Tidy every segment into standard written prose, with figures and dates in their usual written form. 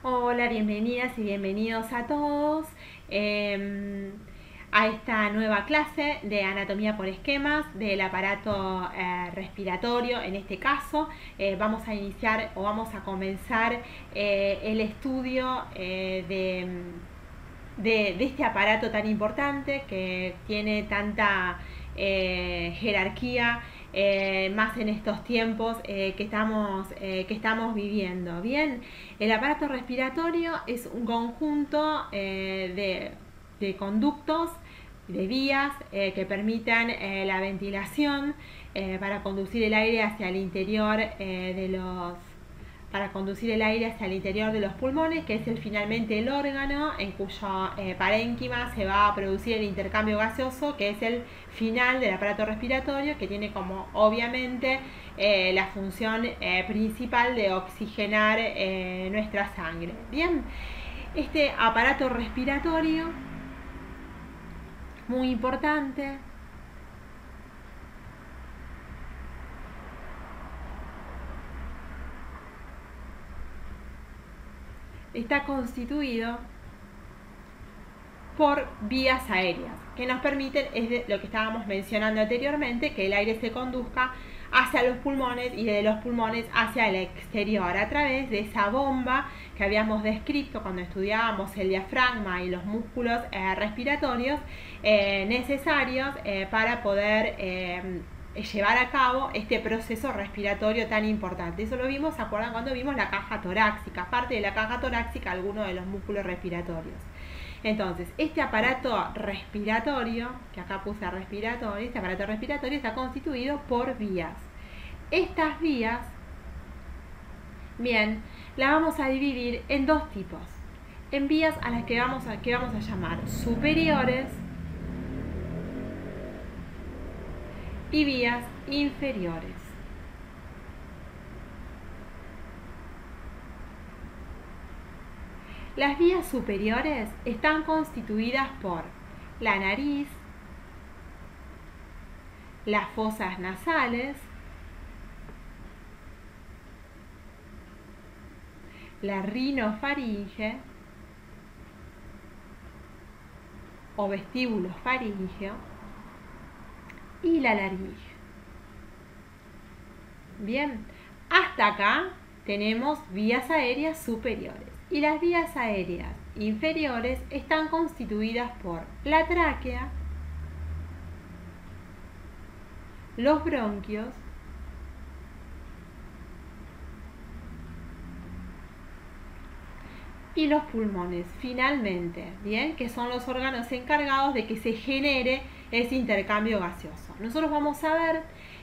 Hola, bienvenidas y bienvenidos a todos a esta nueva clase de anatomía por esquemas del aparato respiratorio. En este caso vamos a iniciar o vamos a comenzar el estudio de este aparato tan importante que tiene tanta jerarquía, más en estos tiempos que estamos viviendo. Bien, el aparato respiratorio es un conjunto de conductos, de vías que permitan la ventilación para conducir el aire hacia el interior para conducir el aire hacia el interior de los pulmones, que es finalmente el órgano en cuyo parénquima se va a producir el intercambio gaseoso, que es el final del aparato respiratorio, que tiene como obviamente la función principal de oxigenar nuestra sangre. Bien, este aparato respiratorio, muy importante, está constituido por vías aéreas que nos permiten, es lo que estábamos mencionando anteriormente, que el aire se conduzca hacia los pulmones y de los pulmones hacia el exterior a través de esa bomba que habíamos descrito cuando estudiábamos el diafragma y los músculos respiratorios necesarios para poder llevar a cabo este proceso respiratorio tan importante. Eso lo vimos, ¿se acuerdan? Cuando vimos la caja torácica, parte de la caja torácica, algunos de los músculos respiratorios. Entonces, este aparato respiratorio, que acá puse respiratorio, este aparato respiratorio está constituido por vías. Estas vías, bien, las vamos a dividir en dos tipos. En vías a las que vamos a llamar superiores y vías inferiores. Las vías superiores están constituidas por la nariz, las fosas nasales, la rinofaringe o vestíbulo faríngeo y la laringe. Bien, hasta acá tenemos vías aéreas superiores. Y las vías aéreas inferiores están constituidas por la tráquea, los bronquios y los pulmones, finalmente, bien, que son los órganos encargados de que se genere ese intercambio gaseoso. Nosotros vamos a ver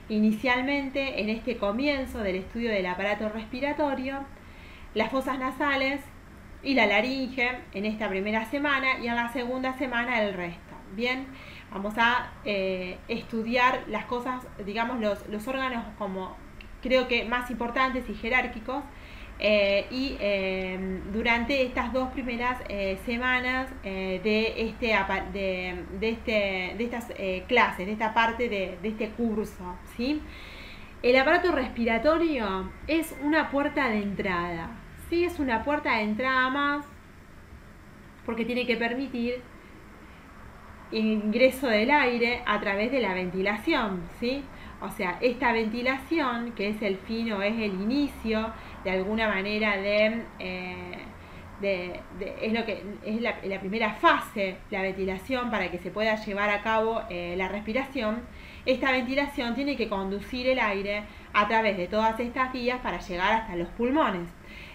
inicialmente en este comienzo del estudio del aparato respiratorio las fosas nasales y la laringe en esta primera semana y en la segunda semana el resto. Bien, vamos a estudiar las cosas, digamos, los órganos como creo que más importantes y jerárquicos durante estas dos primeras semanas de estas clases, de esta parte de este curso, ¿sí? El aparato respiratorio es una puerta de entrada. Sí, es una puerta de entrada más porque tiene que permitir ingreso del aire a través de la ventilación, ¿sí? O sea, esta ventilación, que es el fin o es el inicio de alguna manera es lo que es la primera fase, la ventilación, para que se pueda llevar a cabo la respiración. Esta ventilación tiene que conducir el aire a través de todas estas vías para llegar hasta los pulmones.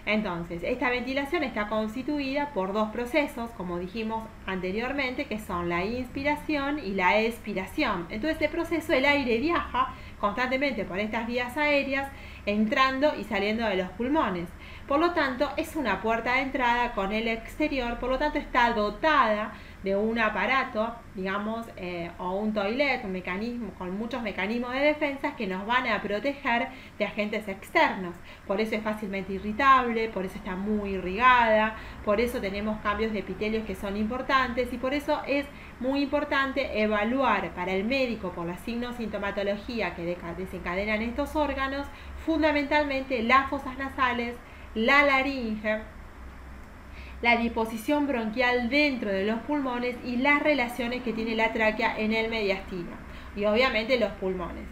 Entonces, esta ventilación está constituida por dos procesos, como dijimos anteriormente, que son la inspiración y la expiración. En todo este proceso el aire viaja constantemente por estas vías aéreas, entrando y saliendo de los pulmones. Por lo tanto, es una puerta de entrada con el exterior, por lo tanto está dotada de un aparato, digamos, o un toilet, un mecanismo con muchos mecanismos de defensa que nos van a proteger de agentes externos. Por eso es fácilmente irritable, por eso está muy irrigada, por eso tenemos cambios de epitelios que son importantes y por eso es muy importante evaluar para el médico por la signo-sintomatología que desencadenan estos órganos, fundamentalmente las fosas nasales, la laringe la disposición bronquial dentro de los pulmones y las relaciones que tiene la tráquea en el mediastino y obviamente los pulmones.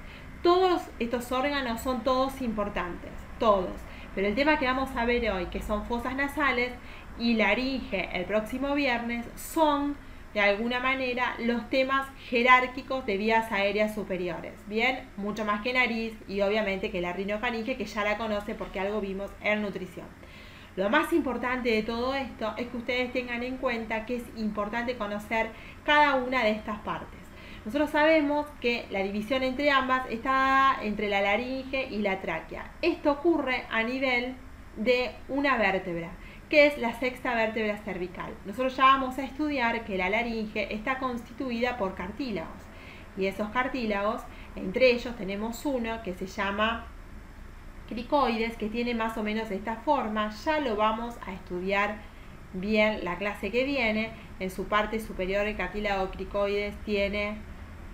Todos estos órganos son todos importantes, todos, pero el tema que vamos a ver hoy, que son fosas nasales y laringe el próximo viernes, son de alguna manera los temas jerárquicos de vías aéreas superiores, bien, mucho más que nariz y obviamente que la rinofaringe, que ya la conoce porque algo vimos en nutrición. Lo más importante de todo esto es que ustedes tengan en cuenta que es importante conocer cada una de estas partes. Nosotros sabemos que la división entre ambas está entre la laringe y la tráquea. Esto ocurre a nivel de una vértebra, que es la sexta vértebra cervical. Nosotros ya vamos a estudiar que la laringe está constituida por cartílagos. Y esos cartílagos, entre ellos tenemos uno que se llama cricoides, que tiene más o menos esta forma. Ya lo vamos a estudiar bien la clase que viene. En su parte superior el cartílago cricoides tiene,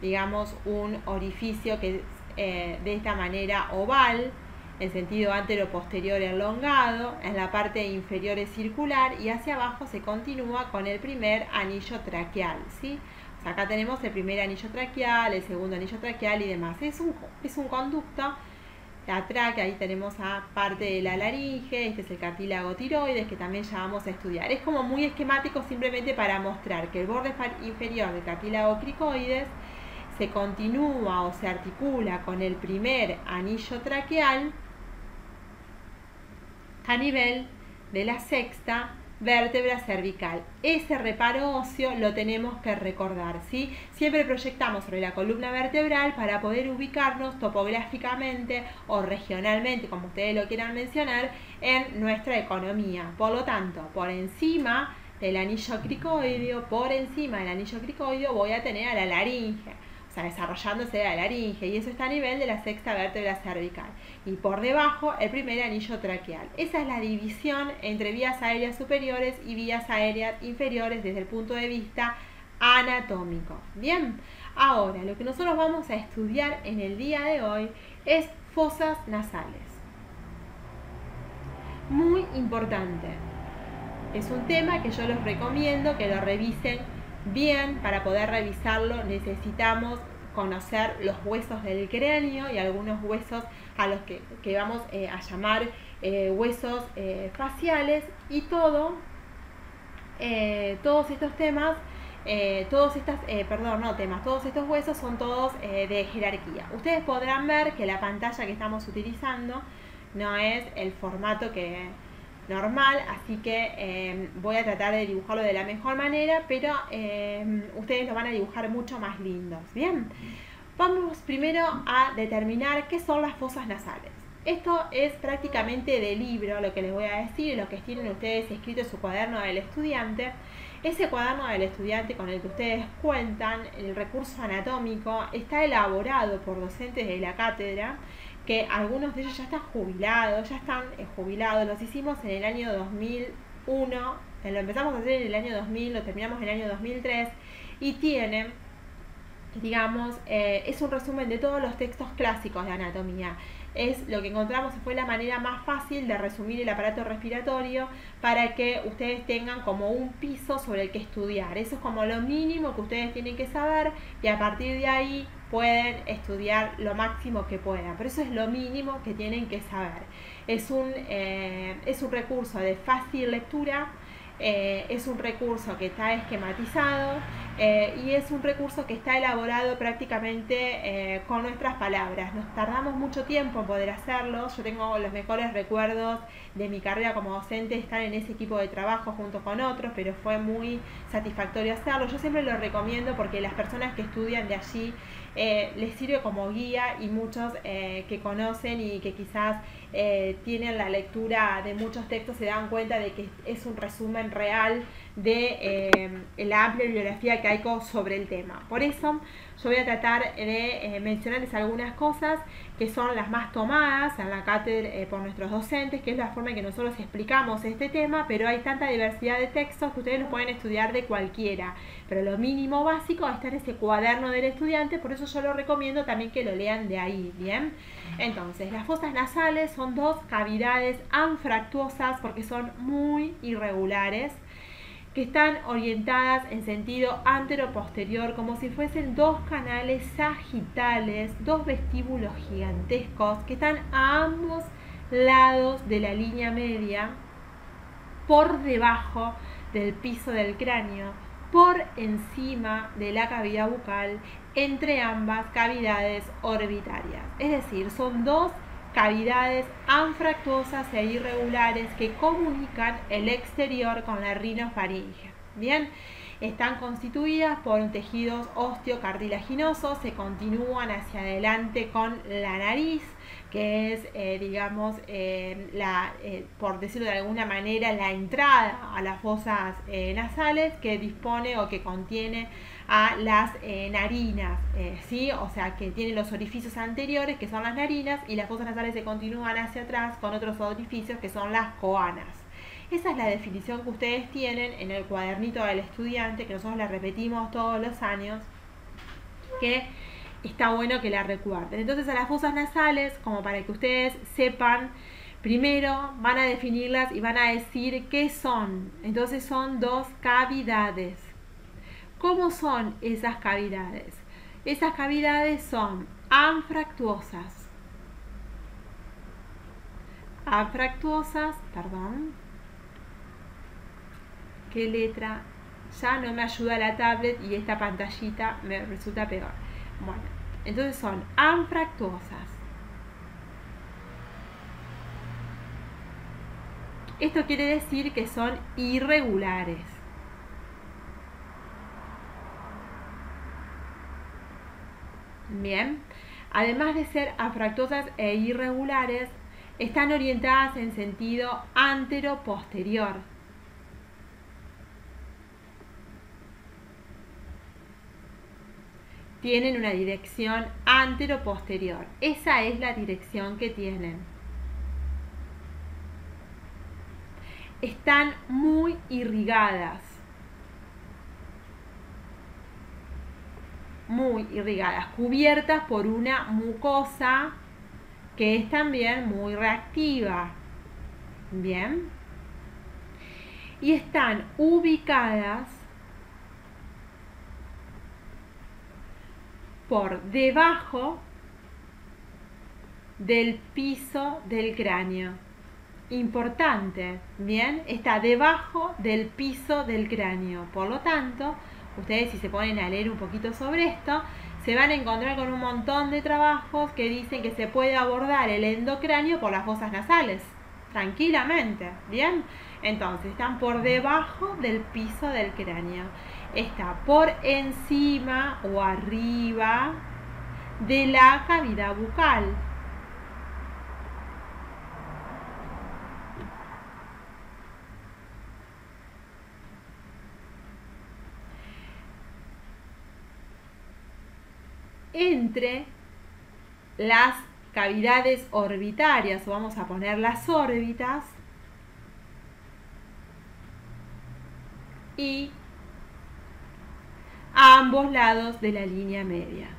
digamos, un orificio que es de esta manera oval, en sentido antero-posterior elongado, en la parte inferior es circular y hacia abajo se continúa con el primer anillo traqueal, ¿sí? O sea, acá tenemos el primer anillo traqueal, el segundo anillo traqueal y demás. Es un conducto, la tráquea, ahí tenemos a parte de la laringe, este es el cartílago tiroides, que también ya vamos a estudiar. Es como muy esquemático simplemente para mostrar que el borde inferior del cartílago cricoides se continúa o se articula con el primer anillo traqueal a nivel de la sexta vértebra cervical. Ese reparo óseo lo tenemos que recordar, ¿sí? Siempre proyectamos sobre la columna vertebral para poder ubicarnos topográficamente o regionalmente, como ustedes lo quieran mencionar, en nuestra economía. Por lo tanto, por encima del anillo cricoideo, voy a tener a la laringe, desarrollándose la laringe, y eso está a nivel de la sexta vértebra cervical, y por debajo el primer anillo traqueal. Esa es la división entre vías aéreas superiores y vías aéreas inferiores desde el punto de vista anatómico. Bien, ahora lo que nosotros vamos a estudiar en el día de hoy es fosas nasales. Muy importante, es un tema que yo les recomiendo que lo revisen bien. Para poder revisarlo necesitamos conocer los huesos del cráneo y algunos huesos a los que vamos a llamar huesos faciales, y todos estos temas, todos estos huesos son todos de jerarquía. Ustedes podrán ver que la pantalla que estamos utilizando no es el formato normal, así que voy a tratar de dibujarlo de la mejor manera, pero ustedes lo van a dibujar mucho más lindos. Bien, vamos primero a determinar qué son las fosas nasales. Esto es prácticamente de libro lo que les voy a decir, lo que tienen ustedes escrito en su cuaderno del estudiante. Ese cuaderno del estudiante con el que ustedes cuentan, el recurso anatómico, está elaborado por docentes de la cátedra, que algunos de ellos ya están jubilados, los hicimos en el año 2001, lo empezamos a hacer en el año 2000, lo terminamos en el año 2003, y tienen, digamos, es un resumen de todos los textos clásicos de anatomía. Es lo que encontramos, fue la manera más fácil de resumir el aparato respiratorio para que ustedes tengan como un piso sobre el que estudiar. Eso es como lo mínimo que ustedes tienen que saber, y a partir de ahí pueden estudiar lo máximo que puedan, pero eso es lo mínimo que tienen que saber. Es un recurso de fácil lectura, es un recurso que está esquematizado, y es un recurso que está elaborado prácticamente con nuestras palabras. Nos tardamos mucho tiempo en poder hacerlo. Yo tengo los mejores recuerdos de mi carrera como docente, estar en ese equipo de trabajo junto con otros, pero fue muy satisfactorio hacerlo. Yo siempre lo recomiendo porque las personas que estudian de allí les sirve como guía, y muchos que conocen y que quizás tienen la lectura de muchos textos se dan cuenta de que es un resumen real de la amplia bibliografía que arcaico sobre el tema. Por eso yo voy a tratar de mencionarles algunas cosas que son las más tomadas en la cátedra por nuestros docentes, que es la forma en que nosotros explicamos este tema, pero hay tanta diversidad de textos que ustedes los pueden estudiar de cualquiera, pero lo mínimo básico está en ese cuaderno del estudiante, por eso yo lo recomiendo también que lo lean de ahí, ¿bien? Entonces, las fosas nasales son dos cavidades anfractuosas porque son muy irregulares, que están orientadas en sentido antero-posterior, como si fuesen dos canales sagitales, dos vestíbulos gigantescos que están a ambos lados de la línea media, por debajo del piso del cráneo, por encima de la cavidad bucal, entre ambas cavidades orbitarias. Es decir, son dos cavidades anfractuosas e irregulares que comunican el exterior con la rinofaringe. Bien, están constituidas por tejidos osteocartilaginosos, se continúan hacia adelante con la nariz, que es, por decirlo de alguna manera, la entrada a las fosas nasales, que dispone o que contiene a las narinas, ¿sí? O sea, que tiene los orificios anteriores, que son las narinas, y las fosas nasales se continúan hacia atrás con otros orificios, que son las coanas. Esa es la definición que ustedes tienen en el cuadernito del estudiante, que nosotros la repetimos todos los años, que está bueno que la recuerden. Entonces, a las fosas nasales, como para que ustedes sepan, primero van a definirlas y van a decir qué son. Entonces, son dos cavidades. ¿Cómo son esas cavidades? Esas cavidades son anfractuosas. ¿Qué letra? Ya no me ayuda la tablet y esta pantallita me resulta peor. Bueno, entonces son anfractuosas. Esto quiere decir que son irregulares. Bien, además de ser anfractuosas e irregulares, están orientadas en sentido antero-posterior. Tienen una dirección antero-posterior. Esa es la dirección que tienen. Están muy irrigadas. Cubiertas por una mucosa que es también muy reactiva. Bien. Y están ubicadas por debajo del piso del cráneo. Importante, ¿bien? Está debajo del piso del cráneo. Por lo tanto, ustedes, si se ponen a leer un poquito sobre esto, se van a encontrar con un montón de trabajos que dicen que se puede abordar el endocráneo por las fosas nasales, tranquilamente, ¿bien? Entonces, están por debajo del piso del cráneo. Está por encima o arriba de la cavidad bucal. Entre las cavidades orbitarias, o vamos a poner las órbitas, y a ambos lados de la línea media.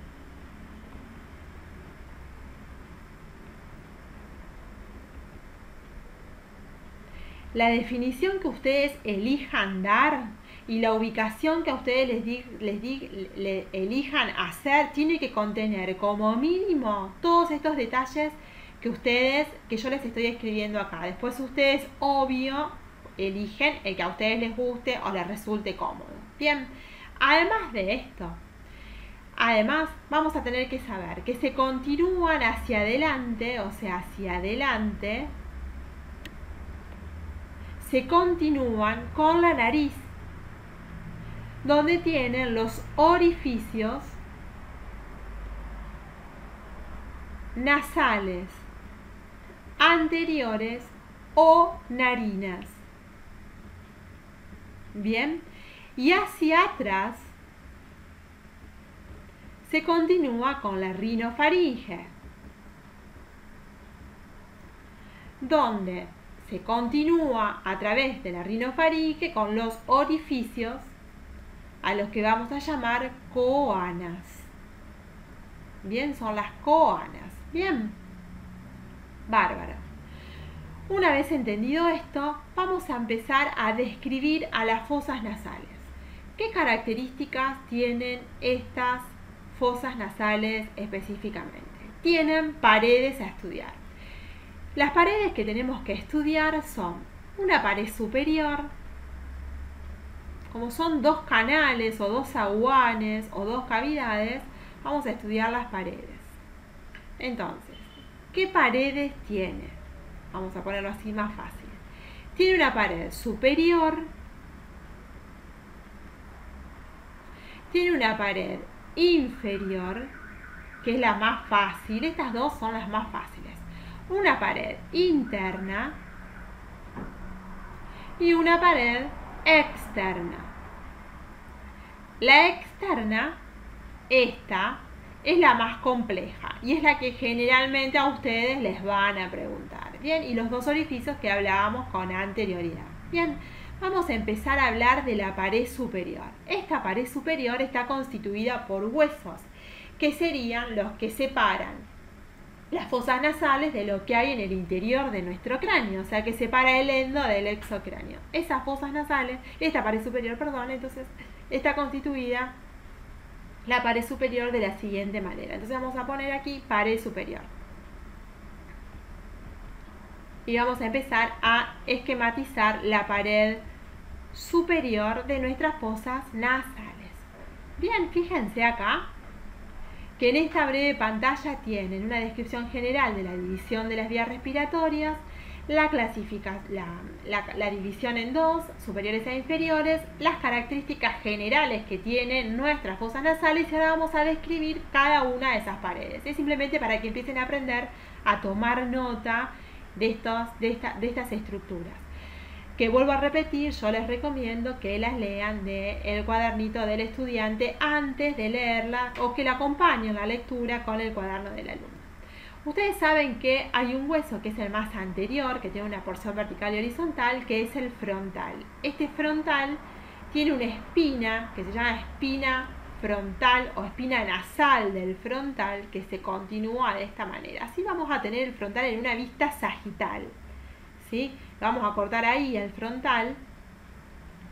La definición que ustedes elijan dar y la ubicación que a ustedes les elijan hacer tiene que contener como mínimo todos estos detalles que yo les estoy escribiendo acá. Después ustedes, obvio, eligen el que a ustedes les guste o les resulte cómodo. Bien, además de esto, vamos a tener que saber que se continúan hacia adelante, o sea, hacia adelante, se continúan con la nariz, donde tienen los orificios nasales anteriores o narinas. Bien, y hacia atrás se continúa con la rinofaringe, donde se continúa a través de la rinofaringe con los orificios a los que vamos a llamar coanas. Bien, son las coanas. Bien, bárbaro. Una vez entendido esto, vamos a empezar a describir a las fosas nasales. ¿Qué características tienen estas fosas nasales específicamente? Tienen paredes a estudiar. Las paredes que tenemos que estudiar son una pared superior, como son dos canales o dos aguanes o dos cavidades, vamos a estudiar las paredes. Entonces, ¿qué paredes tiene? Vamos a ponerlo así más fácil. Tiene una pared superior, tiene una pared inferior, que es la más fácil. Estas dos son las más fáciles. Una pared interna y una pared externa. La externa, esta, es la más compleja y es la que generalmente a ustedes les van a preguntar. Bien, y los dos orificios que hablábamos con anterioridad. Bien, vamos a empezar a hablar de la pared superior. Esta pared superior está constituida por huesos, que serían los que separan las fosas nasales de lo que hay en el interior de nuestro cráneo, o sea, que separa el endo del exocráneo. Esas fosas nasales, esta pared superior, perdón, entonces está constituida la pared superior de la siguiente manera. Entonces vamos a poner aquí pared superior. Y vamos a empezar a esquematizar la pared superior de nuestras fosas nasales. Bien, fíjense acá que en esta breve pantalla tienen una descripción general de la división de las vías respiratorias, la división en dos, superiores e inferiores, las características generales que tienen nuestras fosas nasales, y ahora vamos a describir cada una de esas paredes. Es simplemente para que empiecen a aprender a tomar nota de estas estructuras. Que vuelvo a repetir, yo les recomiendo que las lean del cuadernito del estudiante antes de leerla, o que la acompañen la lectura con el cuaderno del alumno. Ustedes saben que hay un hueso que es el más anterior, que tiene una porción vertical y horizontal, que es el frontal. Este frontal tiene una espina que se llama espina frontal o espina nasal del frontal, que se continúa de esta manera. Así vamos a tener el frontal en una vista sagital, ¿sí? Vamos a cortar ahí el frontal.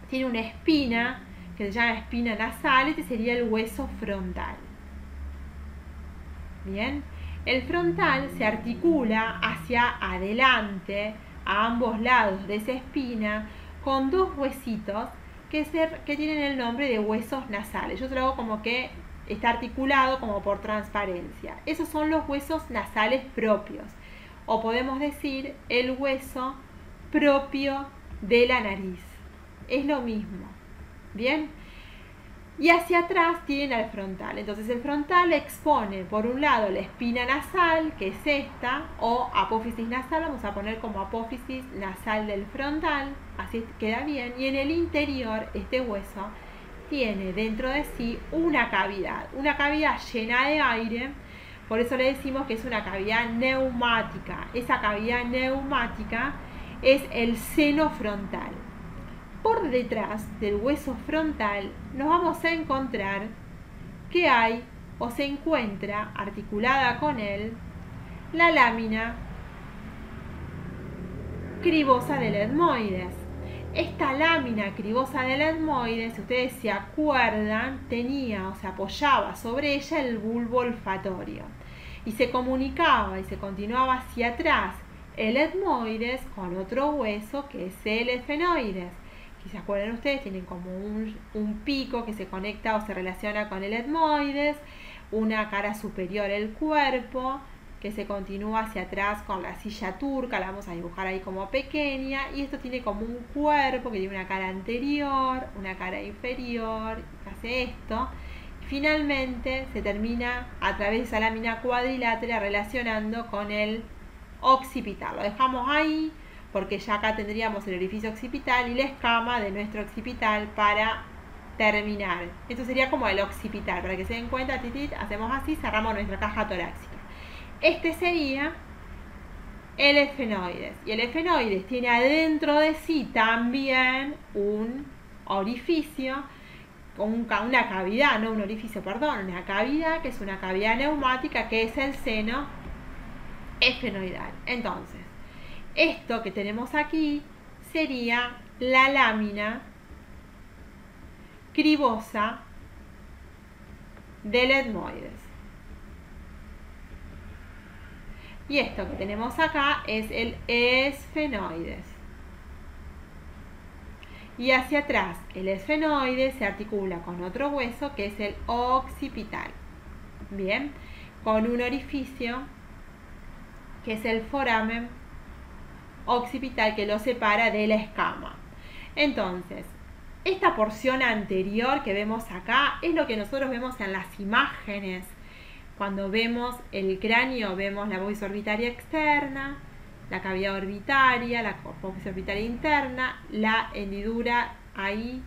Tiene una espina que se llama espina nasal. Este sería el hueso frontal. Bien, el frontal se articula hacia adelante a ambos lados de esa espina con dos huesitos que tienen el nombre de huesos nasales. Yo se lo hago como que está articulado como por transparencia. Esos son los huesos nasales propios, o podemos decir el hueso propio de la nariz. Es lo mismo. Bien, y hacia atrás tienen al frontal. Entonces el frontal expone por un lado la espina nasal, que es esta, o apófisis nasal, vamos a poner como apófisis nasal del frontal, así queda bien. Y en el interior este hueso tiene dentro de sí una cavidad llena de aire. Por eso le decimos que es una cavidad neumática. Esa cavidad neumática es el seno frontal. Por detrás del hueso frontal nos vamos a encontrar que hay o se encuentra articulada con él la lámina cribosa del etmoides. Esta lámina cribosa del etmoides, si ustedes se acuerdan, tenía o se apoyaba sobre ella el bulbo olfatorio y se comunicaba y se continuaba hacia atrás el etmoides con otro hueso que es el esfenoides. Si se acuerdan ustedes, tienen como un pico que se conecta o se relaciona con el etmoides, una cara superior del cuerpo que se continúa hacia atrás con la silla turca, la vamos a dibujar ahí como pequeña, y esto tiene como un cuerpo que tiene una cara anterior, una cara inferior, que hace esto. Finalmente se termina a través de esa lámina cuadrilátera relacionando con el occipital. Lo dejamos ahí porque ya acá tendríamos el orificio occipital y la escama de nuestro occipital para terminar. Esto sería como el occipital, para que se den cuenta, hacemos así, cerramos nuestra caja torácica. Este sería el esfenoides. Y el esfenoides tiene adentro de sí también un orificio, una cavidad, no un orificio, perdón, una cavidad, que es una cavidad neumática, que es el seno esfenoidal. Entonces, esto que tenemos aquí sería la lámina cribosa del etmoides. Y esto que tenemos acá es el esfenoides. Y hacia atrás, el esfenoides se articula con otro hueso que es el occipital. Bien, con un orificio que es el foramen occipital que lo separa de la escama. Entonces, esta porción anterior que vemos acá es lo que nosotros vemos en las imágenes. Cuando vemos el cráneo, vemos la apófisis orbitaria externa, la cavidad orbitaria, la apófisis orbitaria interna, la hendidura ahí.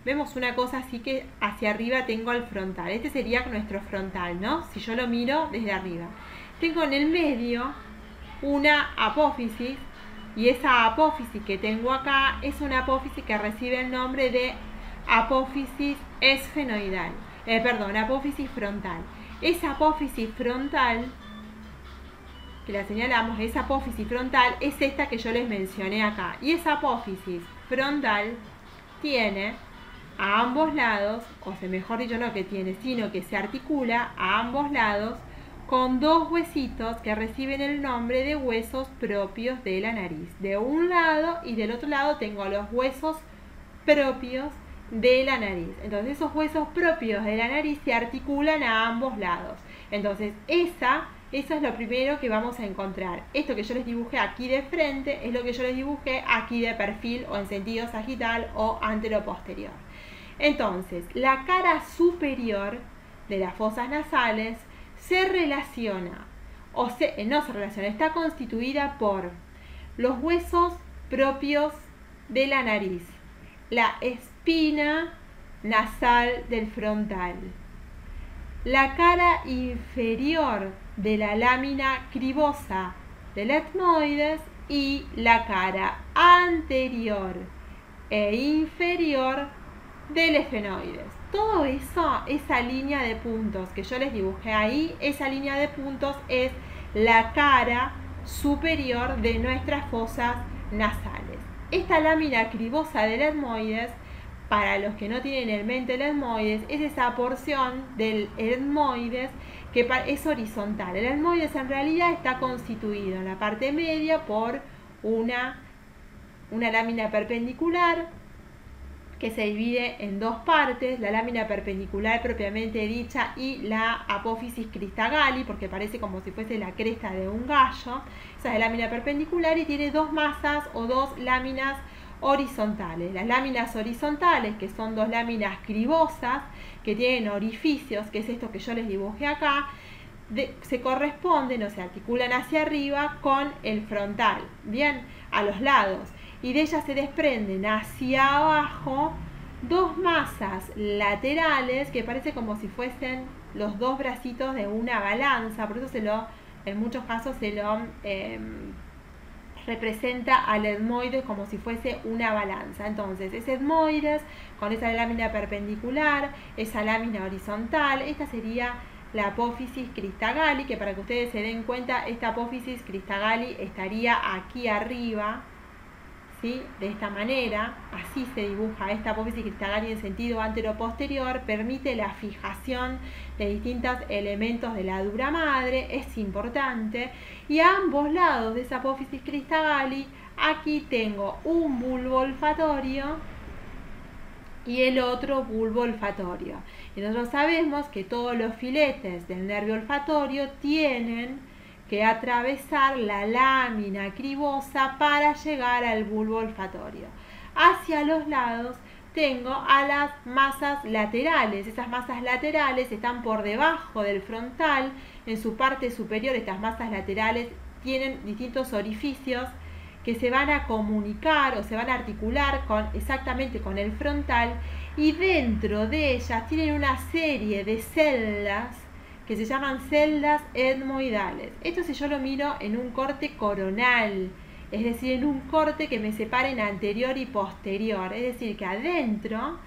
Vemos una cosa así que hacia arriba tengo el frontal. Este sería nuestro frontal, ¿no? Si yo lo miro desde arriba. Tengo en el medio una apófisis, y esa apófisis que tengo acá es una apófisis que recibe el nombre de apófisis esfenoidal. Apófisis frontal. Esa apófisis frontal, que la señalamos, esa apófisis frontal es esta que yo les mencioné acá. Y esa apófisis frontal tiene a ambos lados, o sea, mejor dicho, no que tiene, sino que se articula a ambos lados con dos huesitos que reciben el nombre de huesos propios de la nariz. De un lado y del otro lado tengo los huesos propios de la nariz. Entonces esos huesos propios de la nariz se articulan a ambos lados. Entonces eso es lo primero que vamos a encontrar. Esto que yo les dibujé aquí de frente es lo que yo les dibujé aquí de perfil o en sentido sagital o anteroposterior. Entonces, la cara superior de las fosas nasales se relaciona, no se relaciona, está constituida por los huesos propios de la nariz, la espina nasal del frontal, la cara inferior de la lámina cribosa del etmoides y la cara anterior e inferior del esfenoides. Todo eso, esa línea de puntos que yo les dibujé ahí, esa línea de puntos es la cara superior de nuestras fosas nasales. Esta lámina cribosa del etmoides, para los que no tienen en mente el etmoides, es esa porción del etmoides que es horizontal. El etmoides en realidad está constituido en la parte media por una lámina perpendicular que se divide en dos partes, la lámina perpendicular propiamente dicha y la apófisis cristagali, porque parece como si fuese la cresta de un gallo. Esa es la lámina perpendicular y tiene dos masas o dos láminas horizontales. Las láminas horizontales, que son dos láminas cribosas, que tienen orificios, que es esto que yo les dibujé acá, se corresponden o se articulan hacia arriba con el frontal, bien, a los lados. Y de ellas se desprenden hacia abajo dos masas laterales que parece como si fuesen los dos bracitos de una balanza. Por eso en muchos casos se lo representa al etmoides como si fuese una balanza. Entonces, ese etmoides con esa lámina perpendicular, esa lámina horizontal, esta sería la apófisis cristagali, que para que ustedes se den cuenta, esta apófisis cristagali estaría aquí arriba, ¿sí? De esta manera, así se dibuja esta apófisis cristagali en sentido antero-posterior, permite la fijación de distintos elementos de la dura madre, es importante, y a ambos lados de esa apófisis cristagali, aquí tengo un bulbo olfatorio y el otro bulbo olfatorio. Y nosotros sabemos que todos los filetes del nervio olfatorio tienen que atravesar la lámina cribosa para llegar al bulbo olfatorio. Hacia los lados tengo a las masas laterales. Esas masas laterales están por debajo del frontal. En su parte superior estas masas laterales tienen distintos orificios que se van a comunicar o se van a articular exactamente con el frontal, y dentro de ellas tienen una serie de celdas que se llaman celdas etmoidales. Esto si yo lo miro en un corte coronal, es decir, en un corte que me separa en anterior y posterior, es decir, que adentro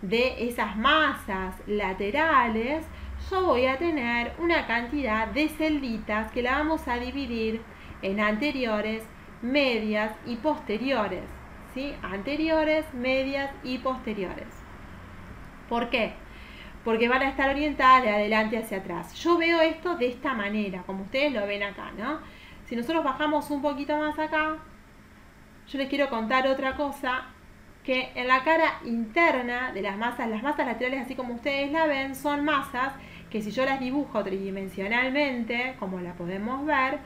de esas masas laterales yo voy a tener una cantidad de celditas que la vamos a dividir en anteriores, medias y posteriores, ¿sí? Anteriores, medias y posteriores. ¿Por qué? Porque van a estar orientadas de adelante hacia atrás. Yo veo esto de esta manera, como ustedes lo ven acá, ¿no? Si nosotros bajamos un poquito más acá, yo les quiero contar otra cosa, que en la cara interna de las masas laterales, así como ustedes la ven, son masas que si yo las dibujo tridimensionalmente, como la podemos ver,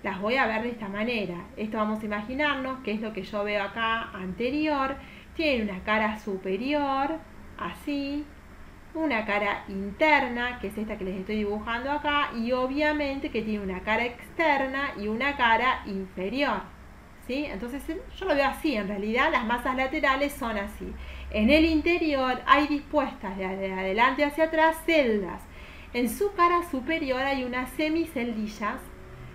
las voy a ver de esta manera. Esto vamos a imaginarnos que es lo que yo veo acá anterior. Tiene una cara superior, así, una cara interna, que es esta que les estoy dibujando acá, y obviamente que tiene una cara externa y una cara inferior, ¿sí? Entonces yo lo veo así, en realidad las masas laterales son así. En el interior hay dispuestas de adelante hacia atrás celdas. En su cara superior hay unas semiceldillas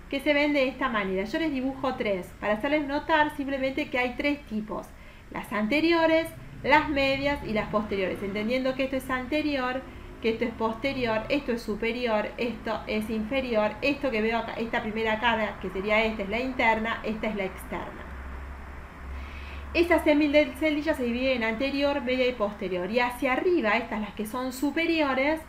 que se ven de esta manera. Yo les dibujo tres, para hacerles notar simplemente que hay tres tipos: las anteriores, las medias y las posteriores, entendiendo que esto es anterior, que esto es posterior, esto es superior, esto es inferior, esto que veo acá, esta primera cara, que sería esta, es la interna, esta es la externa. Esas semiceldillas se dividen en anterior, media y posterior, y hacia arriba, estas las que son superiores,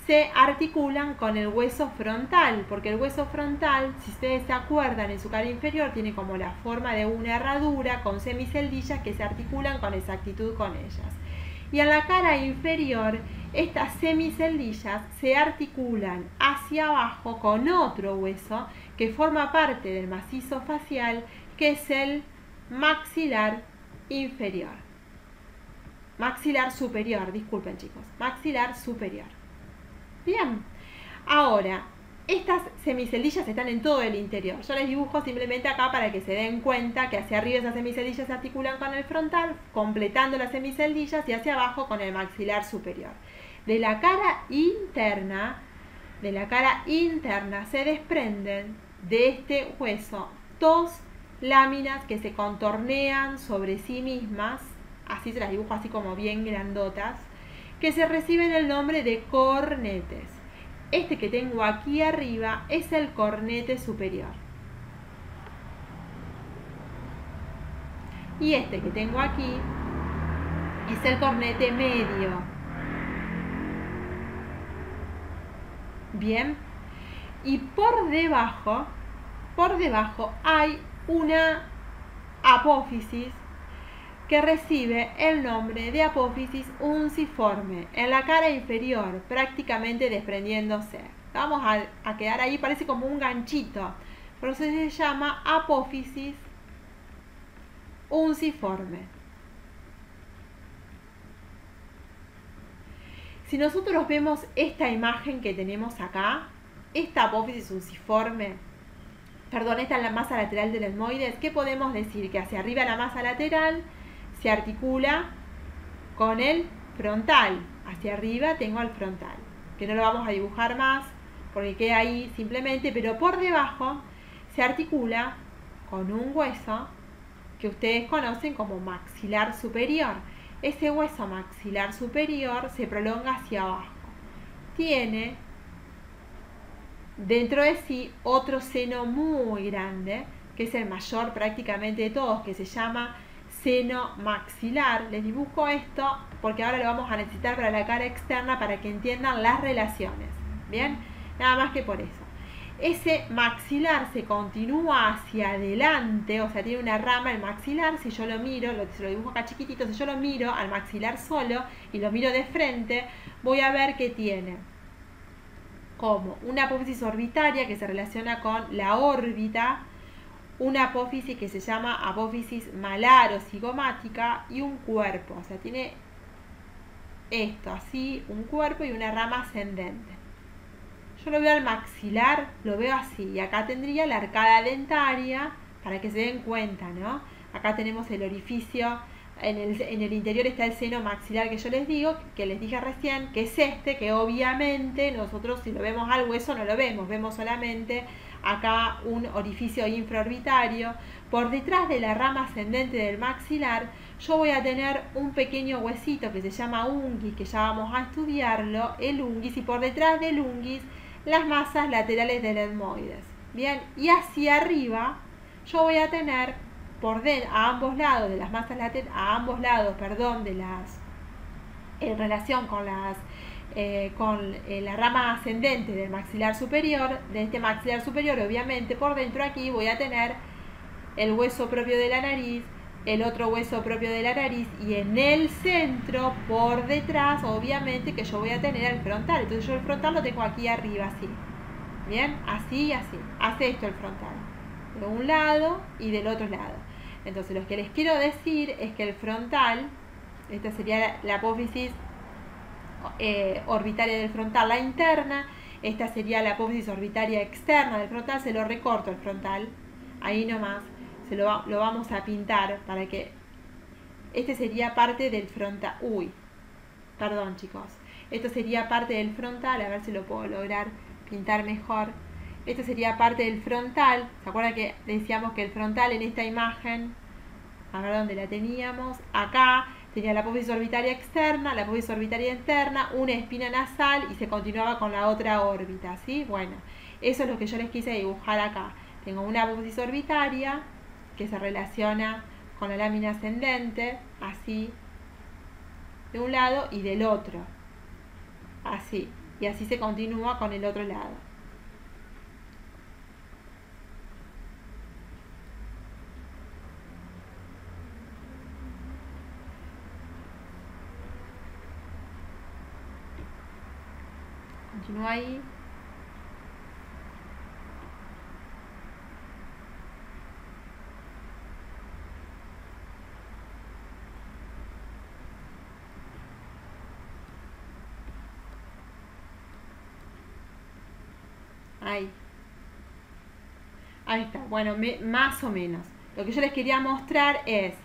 se articulan con el hueso frontal, porque el hueso frontal, si ustedes se acuerdan, en su cara inferior tiene como la forma de una herradura con semiceldillas que se articulan con exactitud con ellas. Y en la cara inferior, estas semiceldillas se articulan hacia abajo con otro hueso que forma parte del macizo facial, que es el maxilar inferior. Maxilar superior, disculpen chicos, maxilar superior. Bien, ahora, estas semiceldillas están en todo el interior. Yo les dibujo simplemente acá para que se den cuenta que hacia arriba esas semiceldillas se articulan con el frontal, completando las semiceldillas, y hacia abajo con el maxilar superior. De la cara interna se desprenden de este hueso dos láminas que se contornean sobre sí mismas, así se las dibujo así como bien grandotas, que se reciben el nombre de cornetes. Este que tengo aquí arriba es el cornete superior. Y este que tengo aquí es el cornete medio. Bien. Y por debajo hay una apófisis que recibe el nombre de apófisis unciforme en la cara inferior, prácticamente desprendiéndose. Vamos a quedar ahí, parece como un ganchito, por eso se llama apófisis unciforme. Si nosotros vemos esta imagen que tenemos acá, esta apófisis unciforme, esta es la masa lateral del etmoides, ¿qué podemos decir? Que hacia arriba la masa lateral se articula con el frontal. Hacia arriba tengo el frontal, que no lo vamos a dibujar más porque queda ahí simplemente, pero por debajo se articula con un hueso que ustedes conocen como maxilar superior. Ese hueso maxilar superior se prolonga hacia abajo. Tiene dentro de sí otro seno muy grande, que es el mayor prácticamente de todos, que se llama seno maxilar. Les dibujo esto porque ahora lo vamos a necesitar para la cara externa para que entiendan las relaciones. Bien, nada más que por eso. Ese maxilar se continúa hacia adelante, o sea, tiene una rama el maxilar. Si yo lo miro, se lo dibujo acá chiquitito, si yo lo miro al maxilar solo y lo miro de frente, voy a ver que tiene como una apófisis orbitaria que se relaciona con la órbita, una apófisis que se llama apófisis malar o cigomática, y un cuerpo, o sea, tiene esto así, un cuerpo y una rama ascendente. Yo lo veo al maxilar, lo veo así, y acá tendría la arcada dentaria para que se den cuenta, ¿no? Acá tenemos el orificio, en el interior está el seno maxilar que yo les digo, que les dije recién, que es este, que obviamente nosotros si lo vemos al hueso no lo vemos solamente acá un orificio infraorbitario. Por detrás de la rama ascendente del maxilar yo voy a tener un pequeño huesito que se llama unguis, que ya vamos a estudiarlo, el unguis, y por detrás del unguis las masas laterales del etmoides. Bien, y hacia arriba yo voy a tener a ambos lados de las masas laterales, de las, en relación con las la rama ascendente del maxilar superior, de este maxilar superior, obviamente por dentro aquí voy a tener el hueso propio de la nariz, el otro hueso propio de la nariz, y en el centro, por detrás, obviamente que yo voy a tener el frontal. Entonces yo el frontal lo tengo aquí arriba, así. Bien, así y así. Hace esto el frontal, de un lado y del otro lado. Entonces lo que les quiero decir es que el frontal, esta sería la apófisis orbitaria del frontal, la interna, esta sería la apófisis orbitaria externa del frontal. Se lo recorto el frontal, ahí nomás, lo vamos a pintar para que, este sería parte del frontal, perdón chicos, esto sería parte del frontal, a ver si lo puedo lograr pintar mejor. Esto sería parte del frontal. ¿Se acuerdan que decíamos que el frontal en esta imagen, a ver dónde la teníamos? Acá tenía la apófisis orbitaria externa, la apófisis orbitaria interna, una espina nasal y se continuaba con la otra órbita, ¿sí? Bueno, eso es lo que yo les quise dibujar acá. Tengo una apófisis orbitaria que se relaciona con la lámina ascendente, así, de un lado y del otro, así, y así se continúa con el otro lado. Continúa ahí. Ahí está. Bueno, más o menos. Lo que yo les quería mostrar es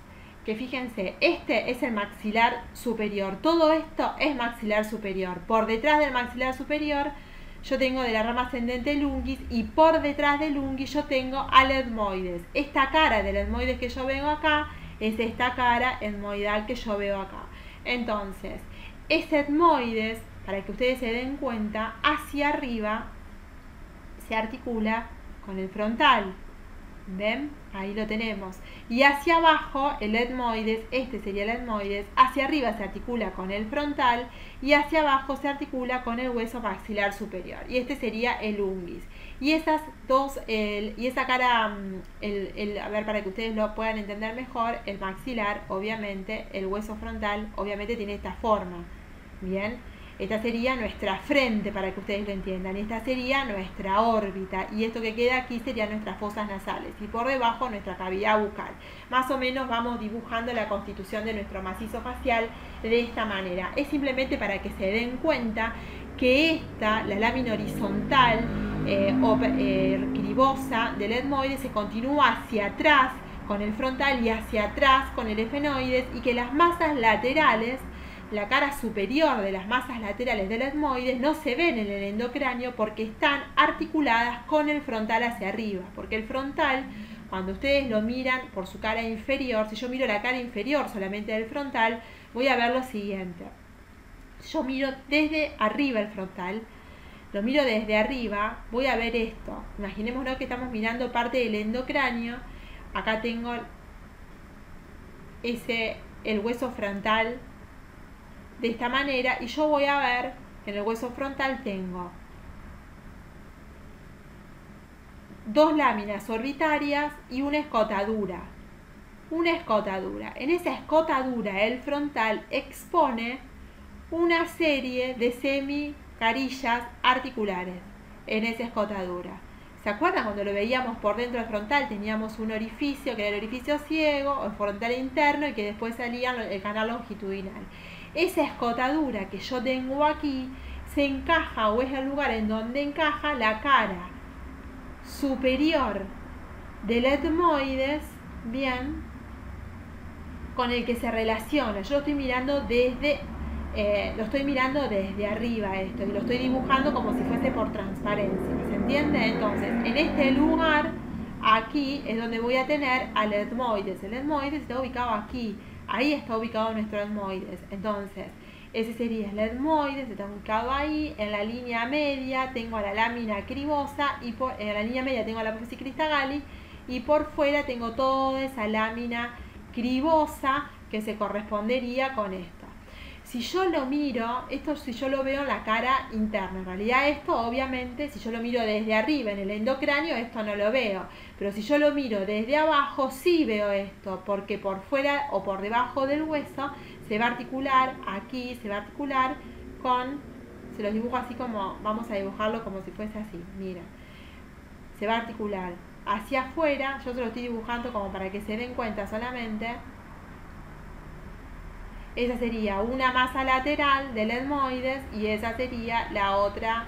que fíjense, este es el maxilar superior. Todo esto es maxilar superior. Por detrás del maxilar superior yo tengo de la rama ascendente el unguis, y por detrás del unguis yo tengo al etmoides. Esta cara del etmoides que yo veo acá es esta cara etmoidal que yo veo acá. Entonces, ese etmoides, para que ustedes se den cuenta, hacia arriba se articula con el frontal. ¿Ven? Ahí lo tenemos. Y hacia abajo el etmoides, este sería el etmoides, hacia arriba se articula con el frontal y hacia abajo se articula con el hueso maxilar superior. Y este sería el unguis. Y esas dos, y esa cara, a ver, para que ustedes lo puedan entender mejor, el maxilar, obviamente, el hueso frontal, obviamente tiene esta forma. Bien. Esta sería nuestra frente, para que ustedes lo entiendan. Esta sería nuestra órbita. Y esto que queda aquí serían nuestras fosas nasales. Y por debajo nuestra cavidad bucal. Más o menos vamos dibujando la constitución de nuestro macizo facial de esta manera. Es simplemente para que se den cuenta que esta, la lámina horizontal cribosa del etmoides, se continúa hacia atrás con el frontal y hacia atrás con el efenoides, y que las masas laterales, la cara superior de las masas laterales del etmoides, no se ven en el endocráneo porque están articuladas con el frontal hacia arriba. Porque el frontal, cuando ustedes lo miran por su cara inferior, si yo miro la cara inferior solamente del frontal, voy a ver lo siguiente. Yo miro desde arriba el frontal, lo miro desde arriba, voy a ver esto. Imaginémonos que estamos mirando parte del endocráneo. Acá tengo el hueso frontal de esta manera, y yo voy a ver que en el hueso frontal tengo dos láminas orbitarias y una escotadura. En esa escotadura el frontal expone una serie de semicarillas articulares en esa escotadura. ¿Se acuerdan cuando lo veíamos por dentro del frontal? Teníamos un orificio que era el orificio ciego, el frontal interno, y que después salía el canal longitudinal. Esa escotadura que yo tengo aquí se encaja, o es el lugar en donde encaja la cara superior del etmoides, bien, con el que se relaciona. Yo lo estoy mirando desde arriba esto, y lo estoy dibujando como si fuese por transparencia, ¿se entiende? Entonces, en este lugar, aquí es donde voy a tener al etmoides. El etmoides está ubicado aquí, ahí está ubicado nuestro etmoides. Entonces, ese sería el etmoides, está ubicado ahí. En la línea media tengo a la lámina cribosa, y en la línea media tengo a la apófisis cristagalli, y por fuera tengo toda esa lámina cribosa que se correspondería con esto. Si yo lo miro, esto si yo lo veo en la cara interna, en realidad esto obviamente si yo lo miro desde arriba en el endocráneo esto no lo veo, pero si yo lo miro desde abajo sí veo esto, porque por fuera o por debajo del hueso se va a articular, aquí se va a articular con, se los dibujo así como, vamos a dibujarlo como si fuese así, mira, se va a articular hacia afuera, yo se lo estoy dibujando como para que se den cuenta solamente. Esa sería una masa lateral del etmoides y esa sería la otra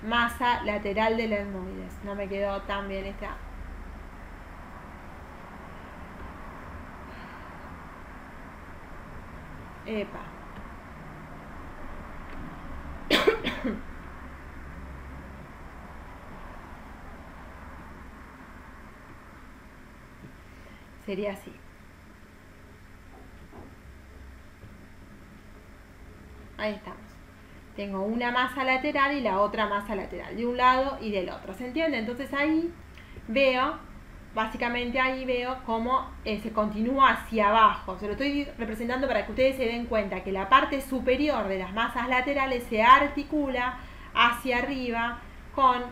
masa lateral del etmoides. No me quedó tan bien esta. Epa. Sería así. Ahí estamos. Tengo una masa lateral y la otra masa lateral, de un lado y del otro. ¿Se entiende? Entonces ahí veo, básicamente ahí veo cómo se continúa hacia abajo. Se lo estoy representando para que ustedes se den cuenta que la parte superior de las masas laterales se articula hacia arriba con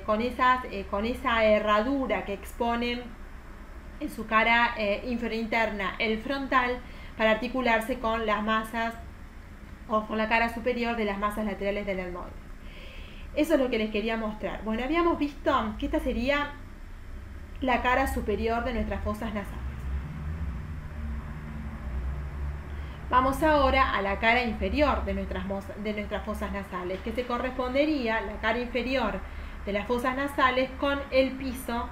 con esa herradura que exponen en su cara inferior interna el frontal, para articularse con las masas o con la cara superior de las masas laterales del etmoides. Eso es lo que les quería mostrar. Bueno, habíamos visto que esta sería la cara superior de nuestras fosas nasales. Vamos ahora a la cara inferior de nuestras fosas nasales, que se correspondería la cara inferior de las fosas nasales con el piso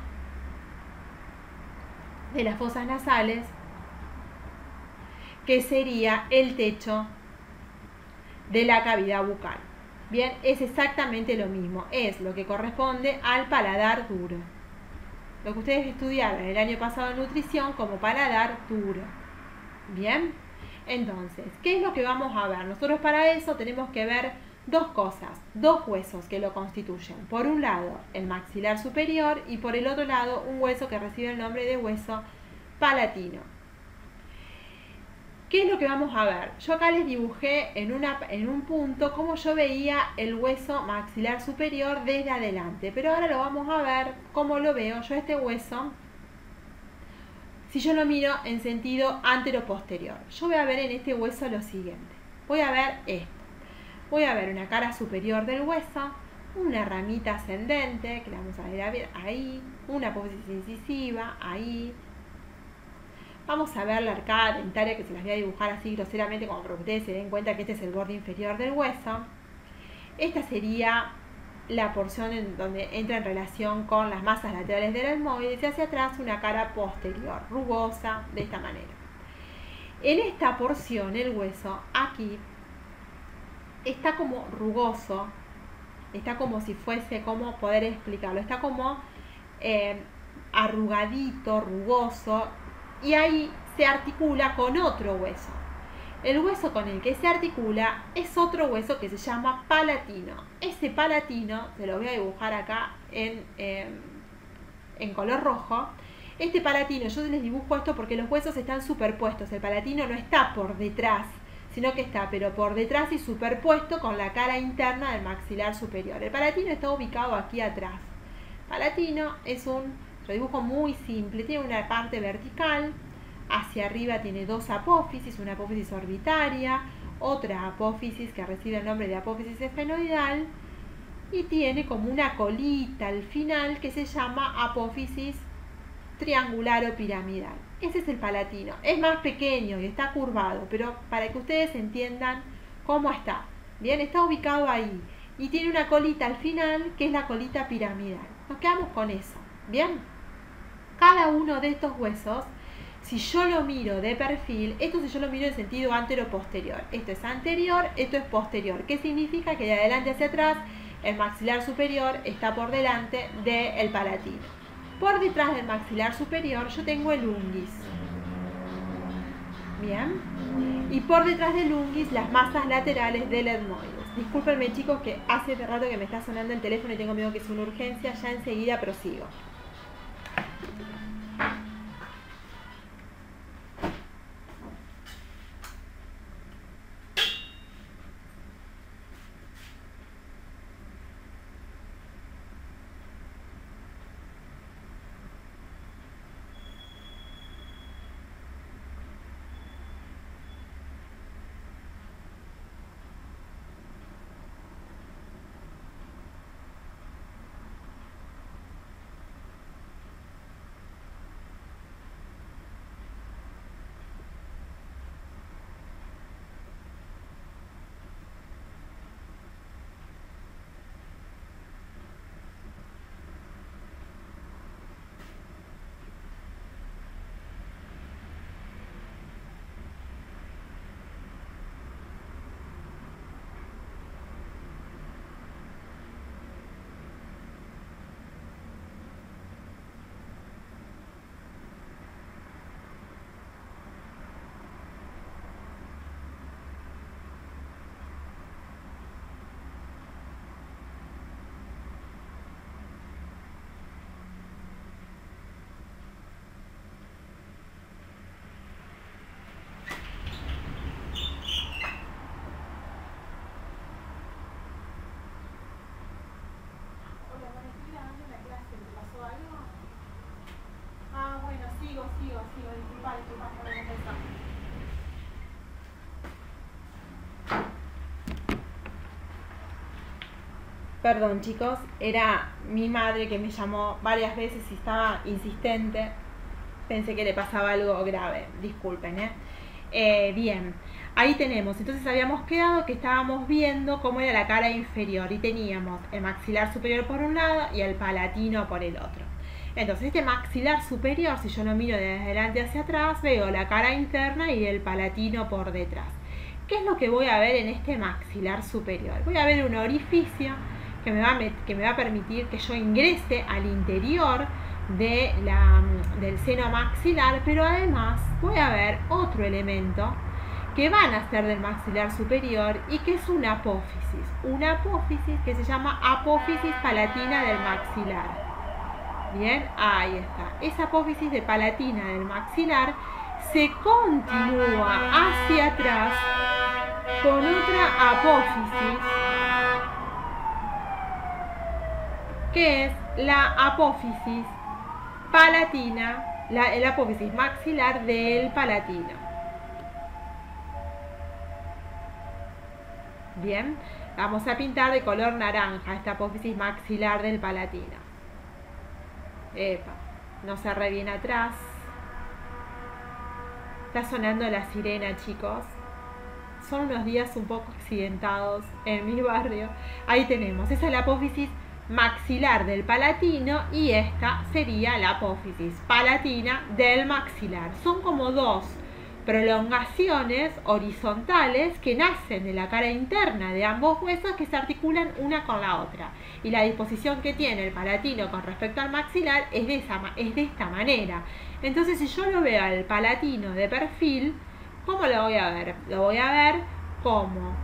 de las fosas nasales, que sería el techo de la cavidad bucal. Bien, es exactamente lo mismo, es lo que corresponde al paladar duro, lo que ustedes estudiaron el año pasado en nutrición como paladar duro. Bien, entonces, ¿qué es lo que vamos a ver? Nosotros para eso tenemos que ver dos cosas, dos huesos que lo constituyen. Por un lado, el maxilar superior, y por el otro lado, un hueso que recibe el nombre de hueso palatino. ¿Qué es lo que vamos a ver? Yo acá les dibujé en un punto cómo yo veía el hueso maxilar superior desde adelante, pero ahora lo vamos a ver cómo lo veo yo este hueso si yo lo miro en sentido antero-posterior. Yo voy a ver en este hueso lo siguiente. Voy a ver esto. Voy a ver una cara superior del hueso, una ramita ascendente, que la vamos a ver ahí, una apófisis incisiva, ahí. Vamos a ver la arcada dentaria, que se las voy a dibujar así groseramente como para que ustedes se den cuenta que este es el borde inferior del hueso. Esta sería la porción en donde entra en relación con las masas laterales del etmoides, y hacia atrás una cara posterior, rugosa, de esta manera. En esta porción el hueso aquí está como rugoso, está como si fuese, ¿cómo poder explicarlo? Está como arrugadito, rugoso, y ahí se articula con otro hueso. El hueso con el que se articula es otro hueso que se llama palatino. Ese palatino, se lo voy a dibujar acá en color rojo. Este palatino, yo les dibujo esto porque los huesos están superpuestos. El palatino no está por detrás, sino que está pero por detrás y superpuesto con la cara interna del maxilar superior. El palatino está ubicado aquí atrás. Palatino es lo dibujo muy simple, tiene una parte vertical, hacia arriba tiene dos apófisis, una apófisis orbitaria, otra apófisis que recibe el nombre de apófisis esfenoidal, y tiene como una colita al final que se llama apófisis triangular o piramidal. Ese es el palatino, es más pequeño y está curvado, pero para que ustedes entiendan cómo está. Bien, está ubicado ahí. y tiene una colita al final que es la colita piramidal. Nos quedamos con eso, ¿bien? Cada uno de estos huesos, si yo lo miro de perfil, esto si yo lo miro en sentido antero-posterior, esto es anterior, esto es posterior. ¿Qué significa? Que de adelante hacia atrás el maxilar superior está por delante del palatino. Por detrás del maxilar superior yo tengo el unguis. Bien. Y por detrás del unguis las masas laterales del etmoides. Discúlpenme chicos que hace rato que me está sonando el teléfono y tengo miedo que sea una urgencia. Ya enseguida prosigo. Perdón chicos, era mi madre que me llamó varias veces y estaba insistente. Pensé que le pasaba algo grave, disculpen, bien, ahí tenemos, entonces habíamos quedado que estábamos viendo cómo era la cara inferior y teníamos el maxilar superior por un lado y el palatino por el otro. Entonces este maxilar superior, si yo lo miro desde adelante hacia atrás, veo la cara interna y el palatino por detrás. ¿Qué es lo que voy a ver en este maxilar superior? Voy a ver un orificio que me va a permitir que yo ingrese al interior del seno maxilar, pero además voy a ver otro elemento que van a ser del maxilar superior y que es una apófisis que se llama apófisis palatina del maxilar. Bien, ahí está. Esa apófisis de palatina del maxilar se continúa hacia atrás con otra apófisis que es la apófisis palatina, el apófisis maxilar del palatino. Bien, vamos a pintar de color naranja esta apófisis maxilar del palatino. Epa, no se re bien atrás. Está sonando la sirena, chicos. Son unos días un poco accidentados en mi barrio. Ahí tenemos, esa es la apófisis maxilar del palatino y esta sería la apófisis palatina del maxilar. Son como dos prolongaciones horizontales que nacen de la cara interna de ambos huesos que se articulan una con la otra. Y la disposición que tiene el palatino con respecto al maxilar es de esta manera. Entonces, si yo lo veo al palatino de perfil, ¿cómo lo voy a ver? Lo voy a ver como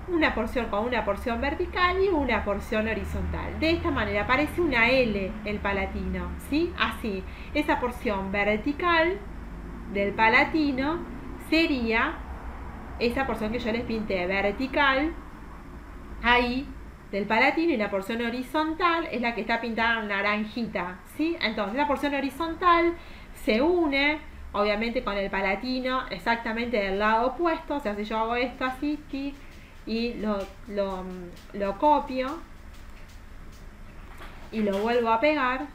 una porción con una porción vertical y una porción horizontal. De esta manera parece una L el palatino, ¿sí? Así, esa porción vertical del palatino sería esa porción que yo les pinté vertical ahí del palatino, y la porción horizontal es la que está pintada en naranjita, ¿sí? Entonces la porción horizontal se une obviamente con el palatino exactamente del lado opuesto. O sea, si yo hago esto así y lo copio y lo vuelvo a pegar,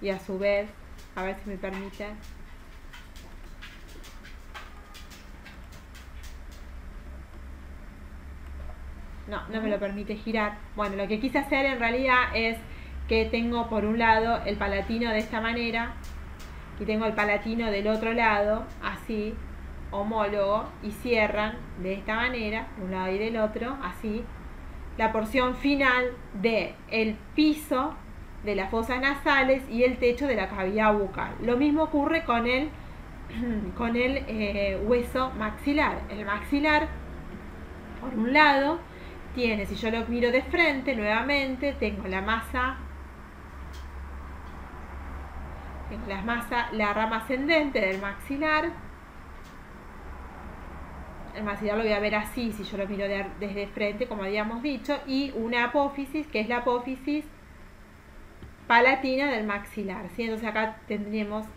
y a su vez, a ver si me permite, no me lo permite girar. Bueno, lo que quise hacer en realidad es que tengo por un lado el palatino de esta manera y tengo el palatino del otro lado, así, homólogo, y cierran de esta manera, de un lado y del otro, así, la porción final del piso de las fosas nasales y el techo de la cavidad bucal. Lo mismo ocurre con el hueso maxilar. El maxilar, por un lado, tiene, si yo lo miro de frente nuevamente, tengo la rama ascendente del maxilar. El maxilar lo voy a ver así, si yo lo miro desde frente, como habíamos dicho, y una apófisis, que es la apófisis palatina del maxilar, ¿sí? Entonces acá tendríamos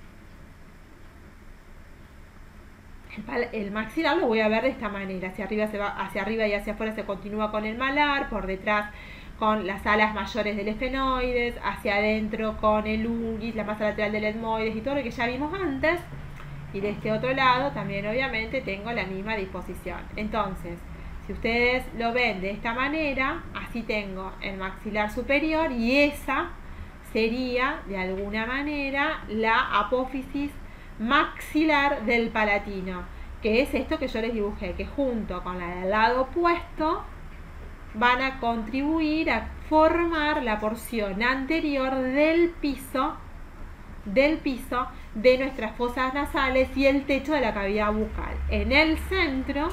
el maxilar, lo voy a ver de esta manera, hacia arriba se va, hacia arriba y hacia afuera se continúa con el malar, por detrás con las alas mayores del esfenoides, hacia adentro con el unguis, la masa lateral del etmoides y todo lo que ya vimos antes. Y de este otro lado también obviamente tengo la misma disposición. Entonces, si ustedes lo ven de esta manera, así tengo el maxilar superior y esa sería de alguna manera la apófisis maxilar del palatino, que es esto que yo les dibujé, que junto con la del lado opuesto van a contribuir a formar la porción anterior del piso de nuestras fosas nasales y el techo de la cavidad bucal. En el centro,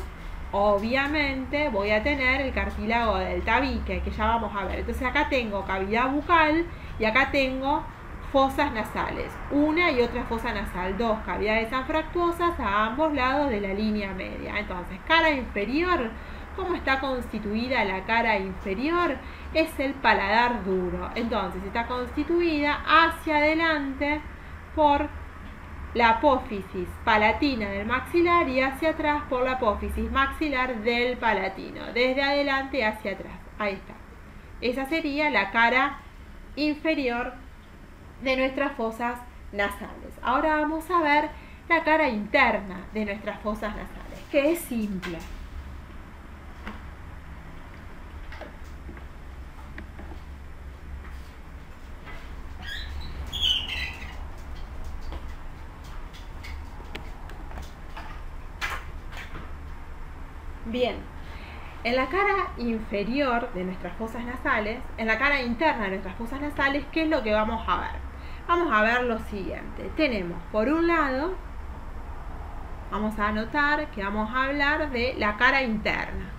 obviamente, voy a tener el cartílago del tabique, que ya vamos a ver. Entonces acá tengo cavidad bucal y acá tengo fosas nasales, una y otra fosa nasal, dos cavidades anfractuosas a ambos lados de la línea media. Entonces, cara inferior, ¿cómo está constituida la cara inferior? Es el paladar duro. Entonces está constituida hacia adelante por la apófisis palatina del maxilar y hacia atrás por la apófisis maxilar del palatino. Desde adelante hacia atrás. Ahí está. Esa sería la cara inferior de nuestras fosas nasales. Ahora vamos a ver la cara interna de nuestras fosas nasales, que es simple. Bien, en la cara inferior de nuestras fosas nasales, en la cara interna de nuestras fosas nasales, ¿qué es lo que vamos a ver? Vamos a ver lo siguiente. Tenemos, por un lado, vamos a anotar que vamos a hablar de la cara interna.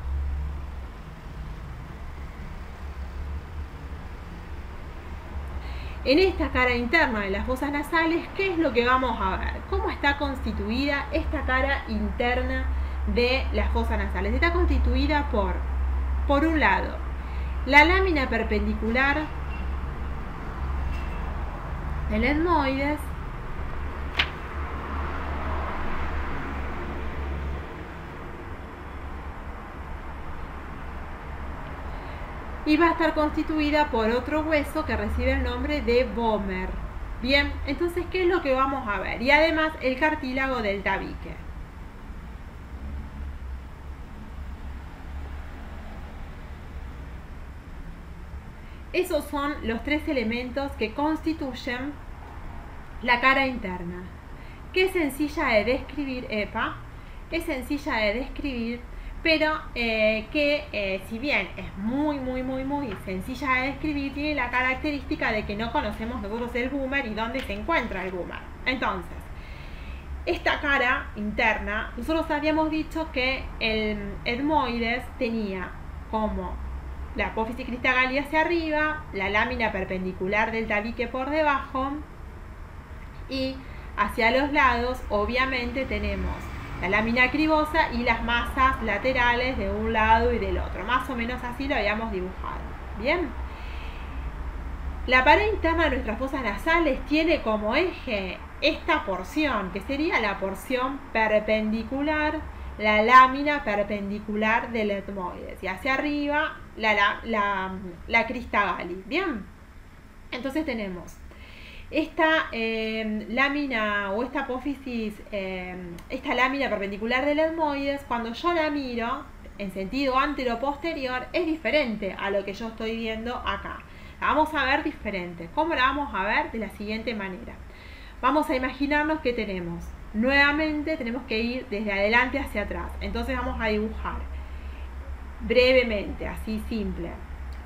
En esta cara interna de las fosas nasales, ¿qué es lo que vamos a ver? ¿Cómo está constituida esta cara interna de las fosas nasales? Está constituida por un lado, la lámina perpendicular del etmoides, y va a estar constituida por otro hueso que recibe el nombre de vómer. Bien, entonces, ¿qué es lo que vamos a ver? Y además el cartílago del tabique. Esos son los tres elementos que constituyen la cara interna, que es sencilla de describir, es sencilla de describir, pero que si bien es muy sencilla de describir, tiene la característica de que no conocemos nosotros el vómer y dónde se encuentra el vómer. Entonces, esta cara interna, nosotros habíamos dicho que el etmoides tenía como la apófisis cristagalli hacia arriba, la lámina perpendicular del tabique por debajo, y hacia los lados obviamente tenemos la lámina cribosa y las masas laterales de un lado y del otro. Más o menos así lo habíamos dibujado. Bien. La pared interna de nuestras fosas nasales tiene como eje esta porción, que sería la porción perpendicular, la lámina perpendicular del etmoides, y hacia arriba la cristagalli. Bien. Entonces tenemos esta lámina o esta apófisis, esta lámina perpendicular del etmoides. Cuando yo la miro en sentido antero-posterior es diferente a lo que yo estoy viendo acá. La vamos a ver diferente. ¿Cómo la vamos a ver? De la siguiente manera. Vamos a imaginarnos que nuevamente tenemos que ir desde adelante hacia atrás. Entonces vamos a dibujar brevemente, así simple,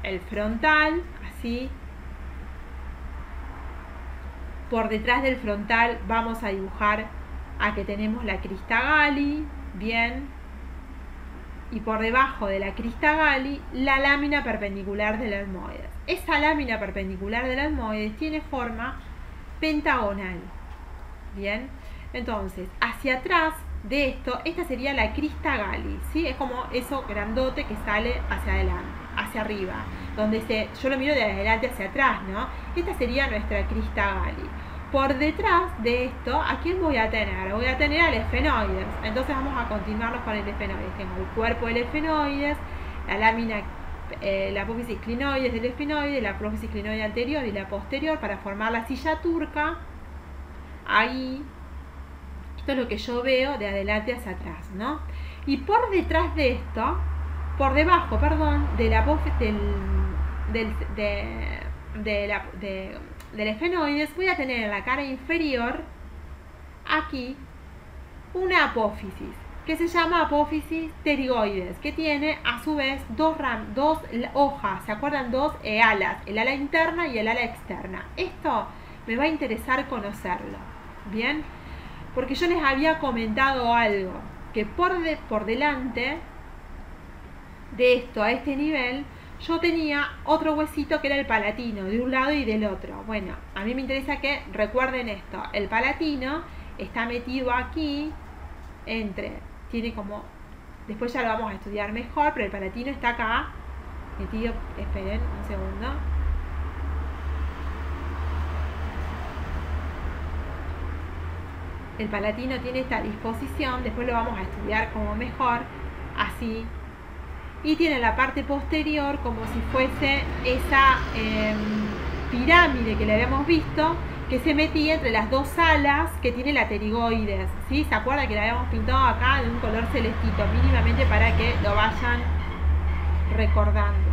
el frontal, así. Por detrás del frontal vamos a dibujar a que tenemos la crista Gali, bien, y por debajo de la crista Gali la lámina perpendicular del almohades. Esa lámina perpendicular del almohades tiene forma pentagonal, bien. Entonces, hacia atrás de esto, esta sería la crista Gali, ¿sí? Es como eso grandote que sale hacia adelante, hacia arriba, donde yo lo miro de adelante hacia atrás, ¿no? Esta sería nuestra crista Gali. Por detrás de esto, ¿a quién voy a tener? Voy a tener al esfenoides. Entonces vamos a continuarnos con el esfenoides. Tengo el cuerpo del esfenoides, la lámina, la apófisis clinoides del esfenoide, la apófisis clinoide anterior y la posterior para formar la silla turca. Ahí, esto es lo que yo veo de adelante hacia atrás, ¿no? Y por detrás de esto, por debajo, perdón, de la apófisis del esfenoides, voy a tener en la cara inferior, aquí, una apófisis que se llama apófisis pterigoides, que tiene a su vez dos hojas, ¿se acuerdan? Dos alas, el ala interna y el ala externa. Esto me va a interesar conocerlo, ¿bien? Porque yo les había comentado algo, que por delante de esto, a este nivel, yo tenía otro huesito que era el palatino, de un lado y del otro. Bueno, a mí me interesa que recuerden esto. El palatino está metido aquí, tiene como, después ya lo vamos a estudiar mejor, pero el palatino está acá, metido, esperen un segundo. El palatino tiene esta disposición, después lo vamos a estudiar como mejor, así. Y tiene la parte posterior como si fuese esa pirámide que le habíamos visto, que se metía entre las dos alas que tiene la pterigoides, ¿sí? ¿Se acuerdan que la habíamos pintado acá de un color celestito, mínimamente para que lo vayan recordando?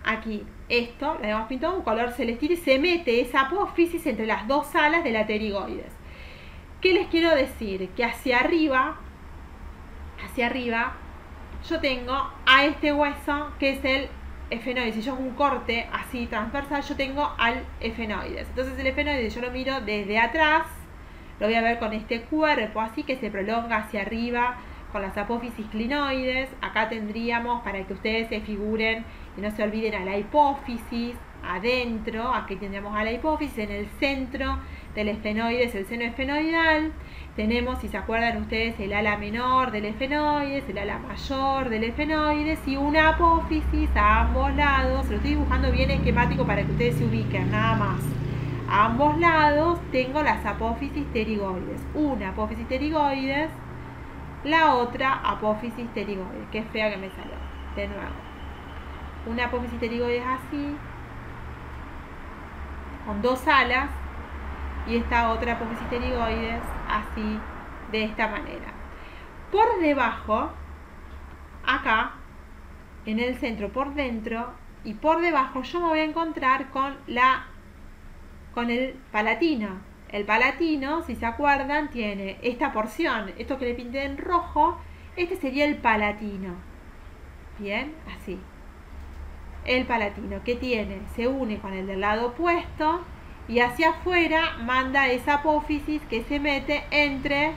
Aquí, esto, lo habíamos pintado un color celestito y se mete esa apófisis entre las dos alas de la pterigoides. ¿Qué les quiero decir? Que hacia arriba, yo tengo a este hueso que es el efenoides. Si yo hago un corte así transversal, yo tengo al efenoides. Entonces el efenoides yo lo miro desde atrás, lo voy a ver con este cuerpo así que se prolonga hacia arriba con las apófisis clinoides. Acá tendríamos, para que ustedes se figuren y no se olviden, a la hipófisis adentro. Aquí tendríamos a la hipófisis en el centro del esfenoides, el seno esfenoidal. Tenemos, si se acuerdan ustedes, el ala menor del esfenoides, el ala mayor del esfenoides y una apófisis a ambos lados. Lo estoy dibujando bien esquemático para que ustedes se ubiquen, nada más. A ambos lados tengo las apófisis pterigoides. Una apófisis pterigoides, la otra apófisis pterigoides. Qué fea que me salió. De nuevo. Una apófisis pterigoides así, con dos alas, y esta otra apófisis pterigoides así, de esta manera. Por debajo, acá, en el centro, por dentro y por debajo, yo me voy a encontrar con el palatino. El palatino, si se acuerdan, tiene esta porción, esto que le pinté en rojo, este sería el palatino. Bien, así. El palatino, que se une con el del lado opuesto y hacia afuera manda esa apófisis que se mete entre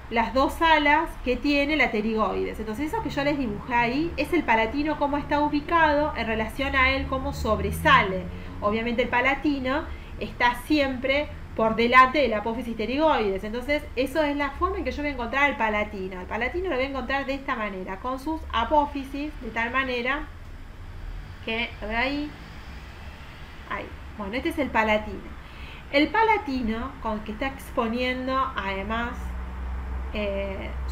las dos alas que tiene la pterigoides. Entonces eso que yo les dibujé ahí es el palatino, cómo está ubicado en relación a él, cómo sobresale. Obviamente el palatino está siempre por delante de la apófisis pterigoides. Entonces eso es la forma en que yo voy a encontrar el palatino. El palatino lo voy a encontrar de esta manera, con sus apófisis, de tal manera que, a ver ahí. Bueno, este es el palatino. El palatino, con que está exponiendo además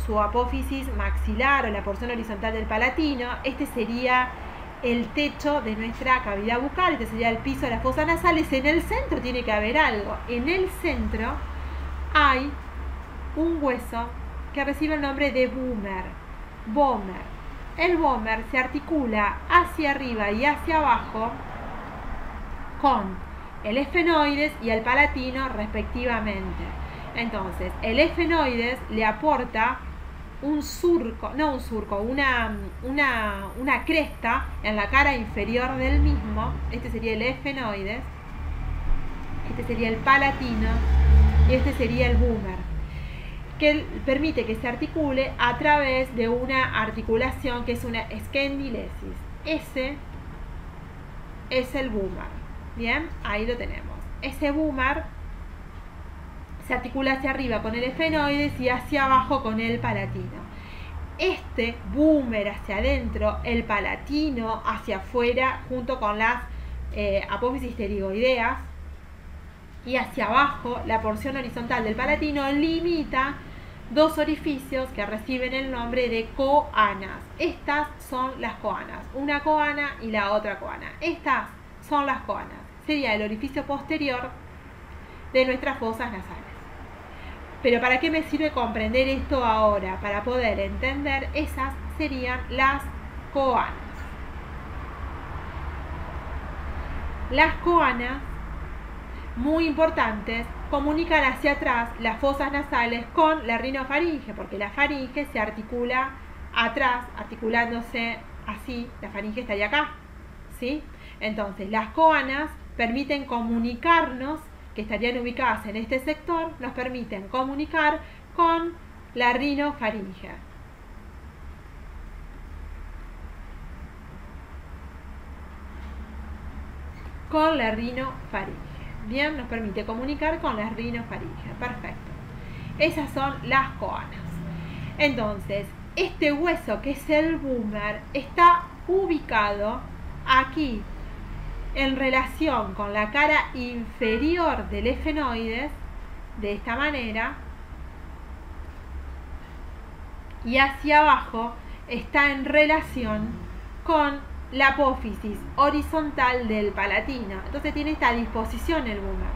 su apófisis maxilar o la porción horizontal del palatino, este sería el techo de nuestra cavidad bucal, este sería el piso de las fosas nasales. En el centro tiene que haber algo. En el centro hay un hueso que recibe el nombre de vomer. El vomer se articula hacia arriba y hacia abajo con el esfenoides y el palatino respectivamente. Entonces, el esfenoides le aporta una cresta en la cara inferior del mismo. Este sería el esfenoides, este sería el palatino y este sería el vomer, que permite que se articule a través de una articulación que es una esquendilesis. Ese es el vomer. Bien, ahí lo tenemos. Ese vomer se articula hacia arriba con el esfenoides y hacia abajo con el palatino. Este vomer hacia adentro, el palatino hacia afuera junto con las apófisis pterigoideas, y hacia abajo la porción horizontal del palatino limita dos orificios que reciben el nombre de coanas. Estas son las coanas, una coana y la otra coana. Estas son las coanas. Sería el orificio posterior de nuestras fosas nasales. Pero ¿para qué me sirve comprender esto ahora? Para poder entender, esas serían las coanas. Las coanas, muy importantes, comunican hacia atrás las fosas nasales con la rinofaringe, porque la faringe se articula atrás, articulándose así, la faringe estaría acá, ¿sí? Entonces, las coanas permiten comunicarnos, que estarían ubicadas en este sector, nos permiten comunicar con la rinofaringe. Con la rinofaringe. Bien, nos permite comunicar con la rinofaringe. Perfecto. Esas son las coanas. Entonces, este hueso que es el vomer está ubicado aquí, en relación con la cara inferior del esfenoides, de esta manera, y hacia abajo está en relación con la apófisis horizontal del palatino. Entonces tiene esta disposición el vomer.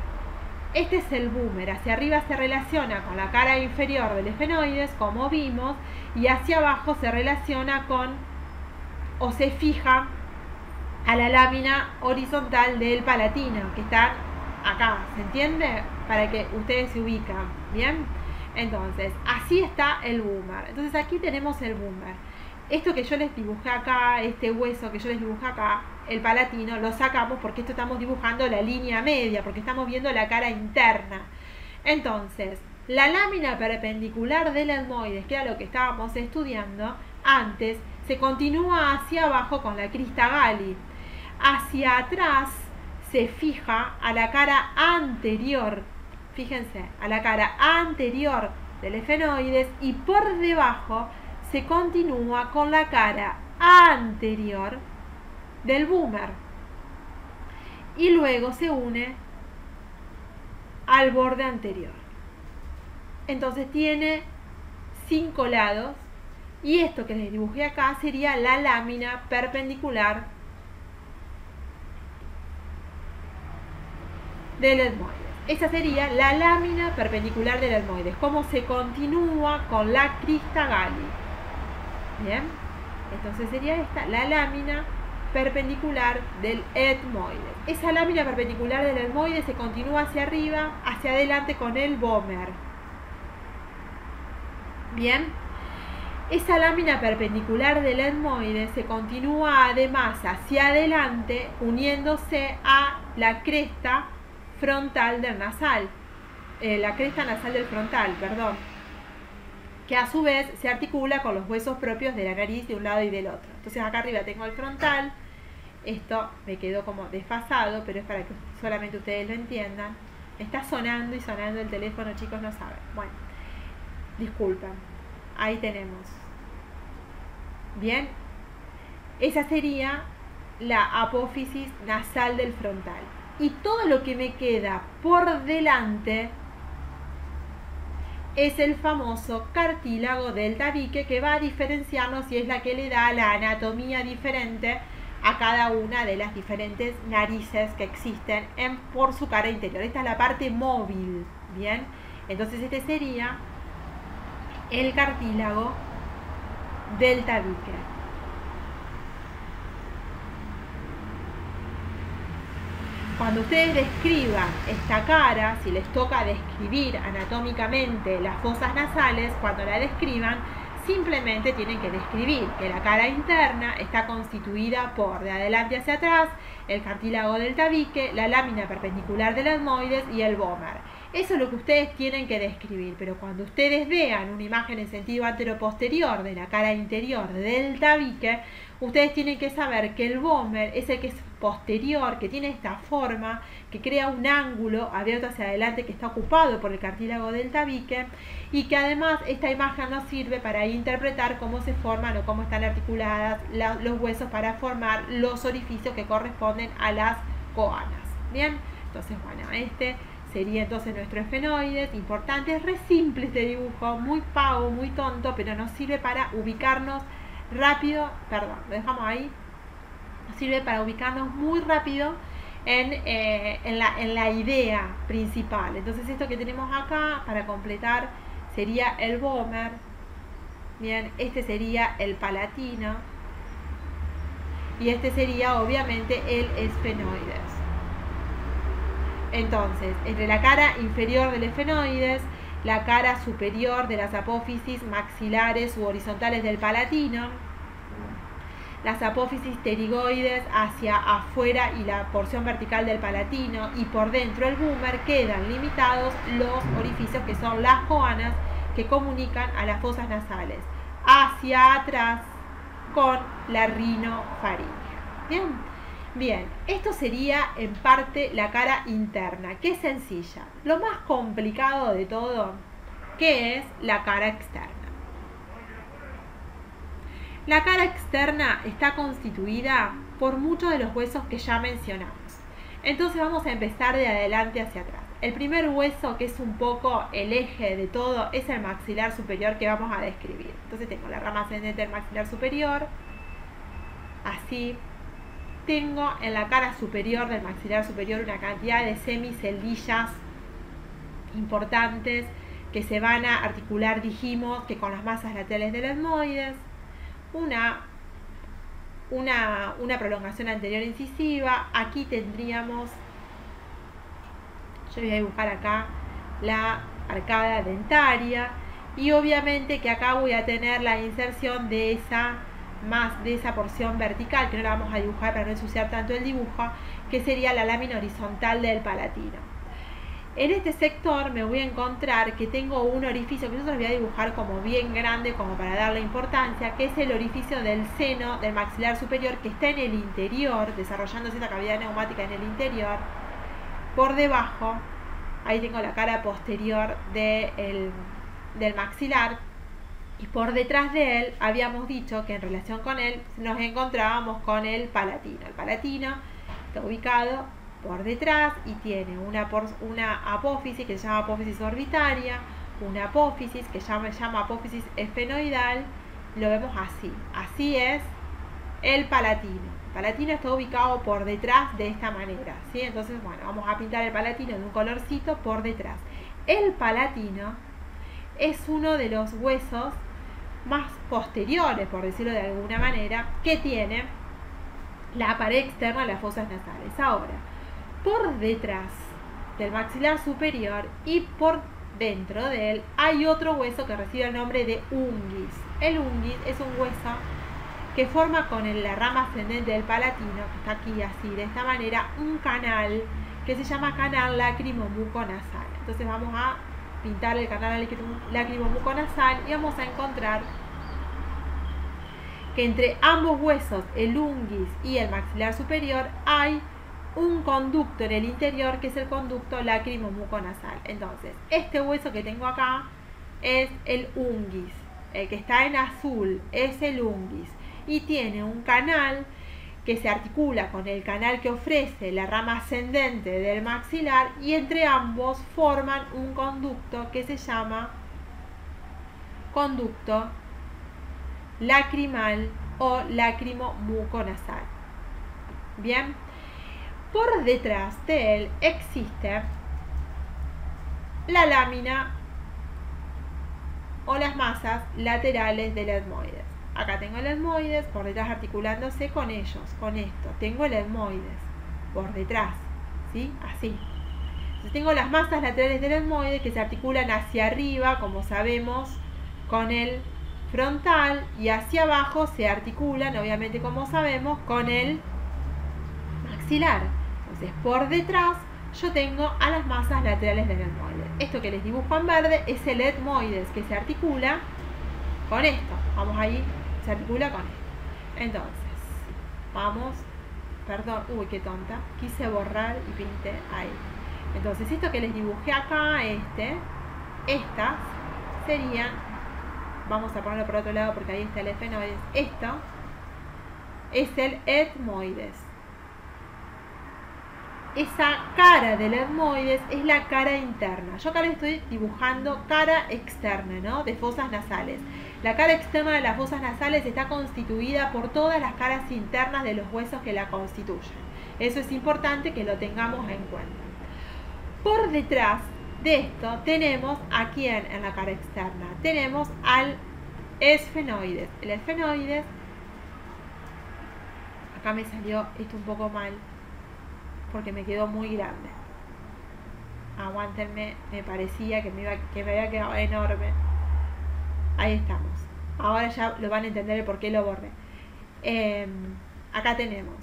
Este es el vomer. Hacia arriba se relaciona con la cara inferior del esfenoides, como vimos, y hacia abajo se relaciona con, o se fija a la lámina horizontal del palatino, que está acá, ¿se entiende? Para que ustedes se ubican, ¿bien? Entonces, así está el vomer. Entonces aquí tenemos el vomer. Esto que yo les dibujé acá, este hueso que yo les dibujé acá, el palatino, lo sacamos porque esto estamos dibujando la línea media, porque estamos viendo la cara interna. Entonces, la lámina perpendicular del etmoides, que era lo que estábamos estudiando antes, se continúa hacia abajo con la crista Galli. Hacia atrás se fija a la cara anterior, fíjense, a la cara anterior del esfenoides, y por debajo se continúa con la cara anterior del vomer y luego se une al borde anterior. Entonces tiene 5 lados, y esto que les dibujé acá sería la lámina perpendicular del etmoides. Esa sería la lámina perpendicular del etmoides, cómo se continúa con la crista Galli. Bien, entonces sería esta, la lámina perpendicular del etmoides. Esa lámina perpendicular del etmoides se continúa hacia arriba, hacia adelante con el vomer. Bien, esa lámina perpendicular del etmoides se continúa además hacia adelante, uniéndose a la cresta frontal del nasal, la cresta nasal del frontal, perdón, que a su vez se articula con los huesos propios de la nariz de un lado y del otro. Entonces acá arriba tengo el frontal, esto me quedó como desfasado, pero es para que solamente ustedes lo entiendan. Está sonando y sonando el teléfono, chicos, no saben. Bueno, disculpen, ahí tenemos. Bien, esa sería la apófisis nasal del frontal. Y todo lo que me queda por delante es el famoso cartílago del tabique, que va a diferenciarnos y es la que le da la anatomía diferente a cada una de las diferentes narices que existen por su cara interior. Esta es la parte móvil, ¿bien? Entonces este sería el cartílago del tabique. Cuando ustedes describan esta cara, si les toca describir anatómicamente las fosas nasales, cuando la describan, simplemente tienen que describir que la cara interna está constituida por, de adelante hacia atrás, el cartílago del tabique, la lámina perpendicular del etmoides y el vómer. Eso es lo que ustedes tienen que describir, pero cuando ustedes vean una imagen en sentido anteroposterior de la cara interior del tabique, ustedes tienen que saber que el vómer es el que es posterior, que tiene esta forma, que crea un ángulo abierto hacia adelante que está ocupado por el cartílago del tabique, y que además esta imagen nos sirve para interpretar cómo se forman o cómo están articuladas los huesos para formar los orificios que corresponden a las coanas. Bien, entonces bueno, este sería entonces nuestro esfenoides. Importante, es re simple este dibujo, muy pago, muy tonto, pero nos sirve para ubicarnos rápido, perdón, lo dejamos ahí, nos sirve para ubicarnos muy rápido en la idea principal. Entonces esto que tenemos acá para completar sería el vómer, bien, este sería el palatino y este sería obviamente el esfenoides. Entonces, entre la cara inferior del esfenoides, la cara superior de las apófisis maxilares u horizontales del palatino, las apófisis pterigoides hacia afuera y la porción vertical del palatino, y por dentro el vómer, quedan limitados los orificios que son las coanas que comunican a las fosas nasales hacia atrás con la rinofaringea. Bien, esto sería en parte la cara interna, que es sencilla. Lo más complicado de todo, que es la cara externa. La cara externa está constituida por muchos de los huesos que ya mencionamos. Entonces vamos a empezar de adelante hacia atrás. El primer hueso, que es un poco el eje de todo, es el maxilar superior, que vamos a describir. Entonces tengo la rama ascendente del maxilar superior, así. Tengo en la cara superior del maxilar superior una cantidad de semiceldillas importantes que se van a articular, dijimos, que con las masas laterales del etmoides, una prolongación anterior incisiva. Aquí tendríamos, yo voy a dibujar acá la arcada dentaria, y obviamente que acá voy a tener la inserción de esa porción vertical, que no la vamos a dibujar para no ensuciar tanto el dibujo, que sería la lámina horizontal del palatino. En este sector me voy a encontrar que tengo un orificio que yo se los voy a dibujar como bien grande, como para darle importancia, que es el orificio del seno del maxilar superior, que está en el interior, desarrollándose esta cavidad neumática en el interior. Por debajo, ahí tengo la cara posterior del maxilar, y por detrás de él habíamos dicho que en relación con él nos encontrábamos con el palatino. El palatino está ubicado por detrás y tiene una apófisis que se llama apófisis orbitaria, una apófisis que se llama apófisis esfenoidal. Lo vemos así. Así es el palatino. El palatino está ubicado por detrás de esta manera, ¿sí? Entonces, bueno, vamos a pintar el palatino de un colorcito por detrás. El palatino es uno de los huesos más posteriores, por decirlo de alguna manera, que tiene la pared externa de las fosas nasales. Ahora, por detrás del maxilar superior y por dentro de él hay otro hueso que recibe el nombre de unguis. El unguis es un hueso que forma con la rama ascendente del palatino, que está aquí así, de esta manera, un canal que se llama canal lacrimomuconasal. Entonces vamos a pintar el canal lacrimomuconasal y vamos a encontrar que entre ambos huesos, el unguis y el maxilar superior, hay un conducto en el interior, que es el conducto lacrimomuconasal. Entonces, este hueso que tengo acá es el unguis, el que está en azul es el unguis, y tiene un canal que se articula con el canal que ofrece la rama ascendente del maxilar, y entre ambos forman un conducto que se llama conducto lacrimal o lacrimomuconasal. Bien, por detrás de él existe la lámina o las masas laterales del etmoides. Acá tengo el etmoides, por detrás articulándose con ellos, con esto. Tengo el etmoides por detrás, ¿sí? Así. Entonces tengo las masas laterales del etmoides que se articulan hacia arriba, como sabemos, con el frontal, y hacia abajo se articulan, obviamente como sabemos, con el maxilar. Entonces por detrás yo tengo a las masas laterales del etmoides. Esto que les dibujo en verde es el etmoides que se articula con esto. Vamos ahí, se articula con esto. Entonces, vamos, perdón, uy, qué tonta, quise borrar y pinté ahí. Entonces, esto que les dibujé acá, estas serían, vamos a ponerlo por otro lado porque ahí está el efenoides. Esto es el etmoides. Esa cara del etmoides es la cara interna. Yo acá le estoy dibujando cara externa, ¿no? De fosas nasales. La cara externa de las fosas nasales está constituida por todas las caras internas de los huesos que la constituyen. Eso es importante que lo tengamos en cuenta. Por detrás de esto tenemos a quién en la cara externa. Tenemos al esfenoides. El esfenoides, acá me salió esto un poco mal porque me quedó muy grande. Aguántenme, me parecía que me había quedado enorme. Ahí estamos. Ahora ya lo van a entender el por qué lo borré. Acá tenemos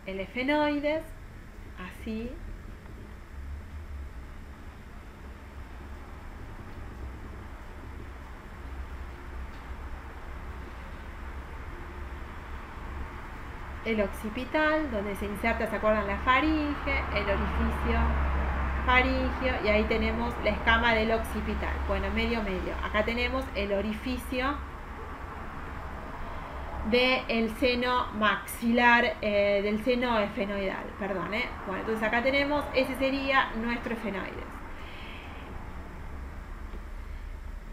el esfenoides, así. El occipital, donde se inserta, ¿se acuerdan? La faringe, el orificio faringio, y ahí tenemos la escama del occipital. Bueno, medio. Acá tenemos el orificio del seno maxilar, del seno esfenoidal, perdón. Bueno, entonces acá tenemos, ese sería nuestro esfenoides.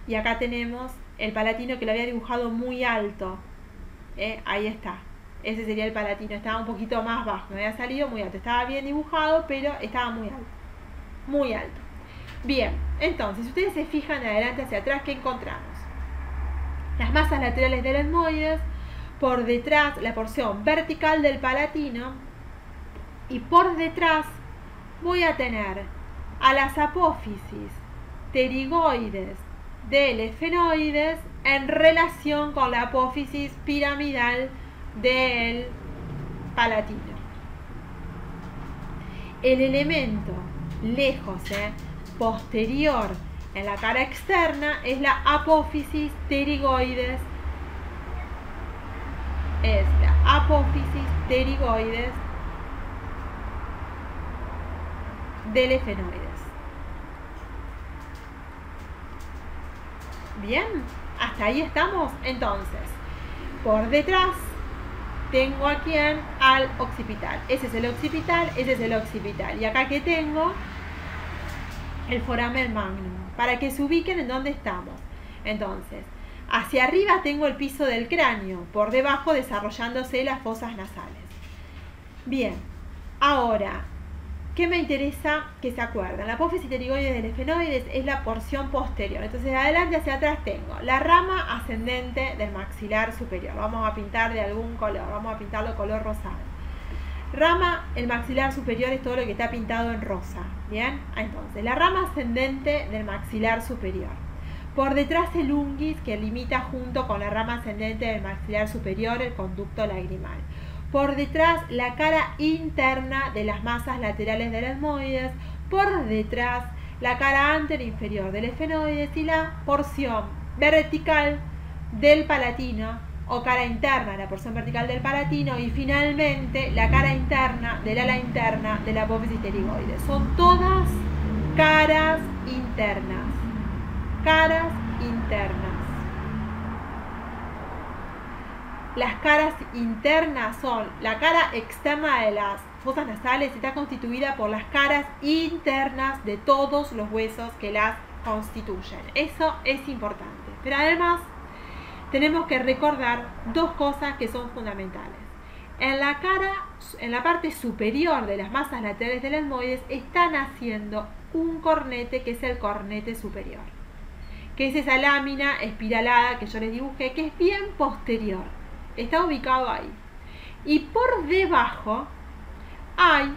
Y acá tenemos el palatino que lo había dibujado muy alto. Ahí está. Ese sería el palatino, estaba un poquito más bajo, me había salido muy alto, estaba bien dibujado, pero estaba muy alto. Muy alto. Bien, entonces, si ustedes se fijan de adelante hacia atrás, ¿qué encontramos? Las masas laterales del etmoides, por detrás la porción vertical del palatino, y por detrás voy a tener a las apófisis pterigoides del esfenoides en relación con la apófisis piramidal del palatino. El elemento lejos, posterior en la cara externa es la apófisis pterigoides. Es la apófisis pterigoides del esfenoides. Bien, hasta ahí estamos. Entonces, por detrás tengo aquí al occipital. Ese es el occipital, ese es el occipital. Y acá que tengo el foramen magnum, para que se ubiquen en dónde estamos. Entonces, hacia arriba tengo el piso del cráneo, por debajo desarrollándose las fosas nasales. Bien, ahora, ¿qué me interesa que se acuerden? La apófisis pterigoides del esfenoides es la porción posterior. Entonces, de adelante hacia atrás tengo la rama ascendente del maxilar superior. Vamos a pintar de algún color, vamos a pintarlo color rosado. Rama, el maxilar superior es todo lo que está pintado en rosa. Bien, entonces, la rama ascendente del maxilar superior. Por detrás el unguis que limita junto con la rama ascendente del maxilar superior el conducto lagrimal. Por detrás la cara interna de las masas laterales del etmoides, por detrás la cara anterior e inferior del esfenoides y la porción vertical del palatino o cara interna, la porción vertical del palatino, y finalmente la cara interna del ala interna de la apófisis pterigoides. Son todas caras internas. Caras internas. Las caras internas son la cara externa de las fosas nasales, está constituida por las caras internas de todos los huesos que las constituyen. Eso es importante. Pero además tenemos que recordar dos cosas que son fundamentales. En la parte superior de las masas laterales del etmoides está naciendo un cornete que es el cornete superior, que es esa lámina espiralada que yo les dibujé, que es bien posterior, está ubicado ahí. Y por debajo hay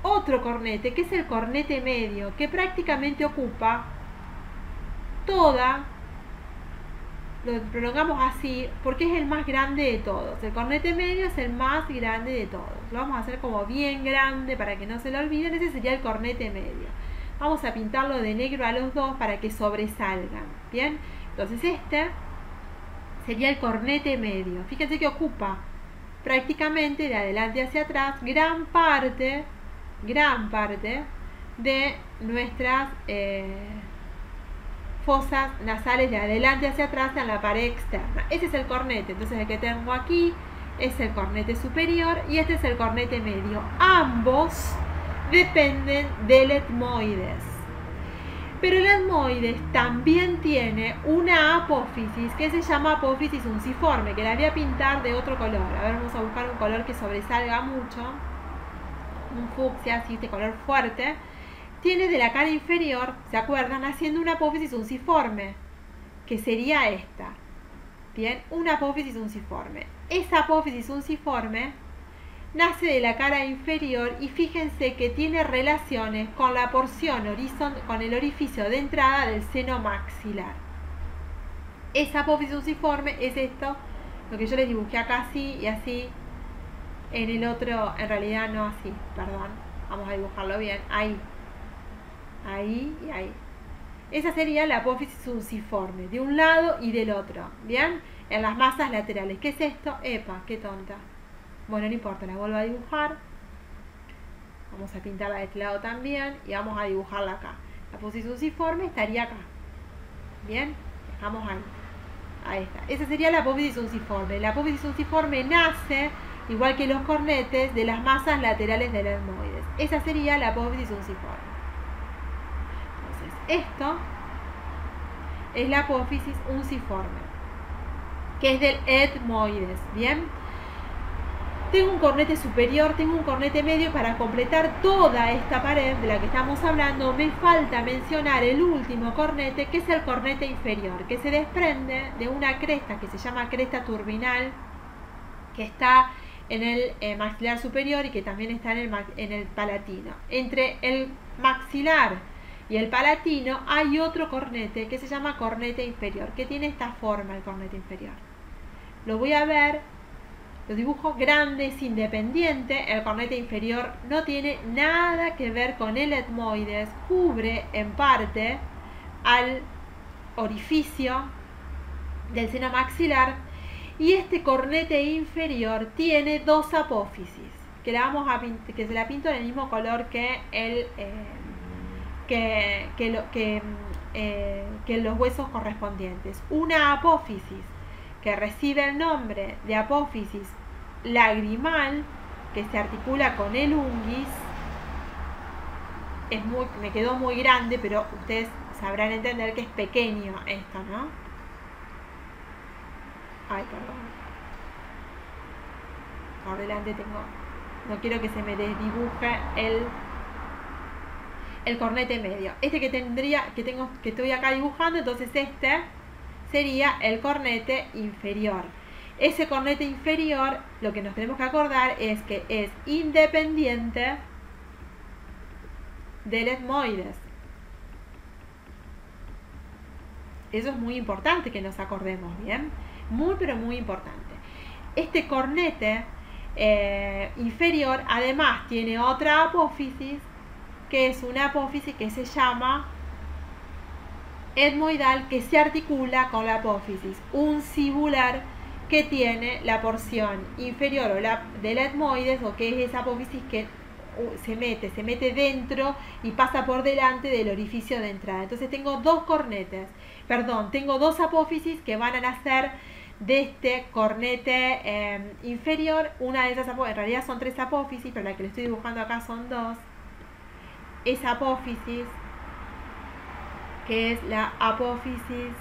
otro cornete, que es el cornete medio, que prácticamente ocupa toda, lo prolongamos así, porque es el más grande de todos. El cornete medio es el más grande de todos. Lo vamos a hacer como bien grande para que no se lo olviden. Ese sería el cornete medio. Vamos a pintarlo de negro a los dos para que sobresalgan. Bien, entonces este sería el cornete medio. Fíjense que ocupa prácticamente de adelante hacia atrás gran parte de nuestras fosas nasales de adelante hacia atrás en la pared externa. Ese es el cornete. Entonces el que tengo aquí es el cornete superior y este es el cornete medio. Ambos dependen del etmoides. Pero el etmoides también tiene una apófisis que se llama apófisis unciforme, que la voy a pintar de otro color. A ver, vamos a buscar un color que sobresalga mucho. Un fucsia, así, este color fuerte. Tiene de la cara inferior, ¿se acuerdan? Haciendo una apófisis unciforme, que sería esta. Bien, una apófisis unciforme. Esa apófisis unciforme nace de la cara inferior y fíjense que tiene relaciones con la porción con el orificio de entrada del seno maxilar. Esa apófisis unciforme es esto, lo que yo les dibujé acá así y así. En el otro, en realidad no así, perdón. Vamos a dibujarlo bien, ahí. Ahí y ahí. Esa sería la apófisis unciforme, de un lado y del otro, ¿bien? En las masas laterales. ¿Qué es esto? Epa, qué tonta. Bueno, no importa, la vuelvo a dibujar. Vamos a pintarla de este lado también y vamos a dibujarla acá. La apófisis unciforme estaría acá. ¿Bien? Dejamos ahí. Ahí está. Esa sería la apófisis unciforme. La apófisis unciforme nace, igual que los cornetes, de las masas laterales del etmoides. Esa sería la apófisis unciforme. Esto es la apófisis unciforme, que es del etmoides. Bien, tengo un cornete superior, tengo un cornete medio. Para completar toda esta pared de la que estamos hablando, me falta mencionar el último cornete, que es el cornete inferior, que se desprende de una cresta que se llama cresta turbinal, que está en el maxilar superior y que también está en el palatino. Entre el maxilar y el palatino hay otro cornete que se llama cornete inferior, que tiene esta forma el cornete inferior. Lo voy a ver, lo dibujo grande, es independiente. El cornete inferior no tiene nada que ver con el etmoides, cubre en parte al orificio del seno maxilar. Y este cornete inferior tiene dos apófisis, que se la pinto en el mismo color que los huesos correspondientes. Una apófisis que recibe el nombre de apófisis lagrimal, que se articula con el unguis. Me quedó muy grande, pero ustedes sabrán entender que es pequeño esto, ¿no? Ay, perdón. Por delante no quiero que se me desdibuje el cornete medio. Este que estoy acá dibujando, entonces este sería el cornete inferior. Ese cornete inferior, lo que nos tenemos que acordar es que es independiente del etmoides. Eso es muy importante que nos acordemos, ¿bien? Muy, pero muy importante. Este cornete inferior además tiene otra apófisis, que es una apófisis que se llama etmoidal, que se articula con la apófisis uncibular, que tiene la porción inferior del etmoides, o que es esa apófisis que se mete dentro y pasa por delante del orificio de entrada. Entonces tengo tengo dos apófisis que van a nacer de este cornete inferior. Una de esas apófisis, en realidad son tres apófisis, pero la que le estoy dibujando acá son dos. Esa apófisis, que es la apófisis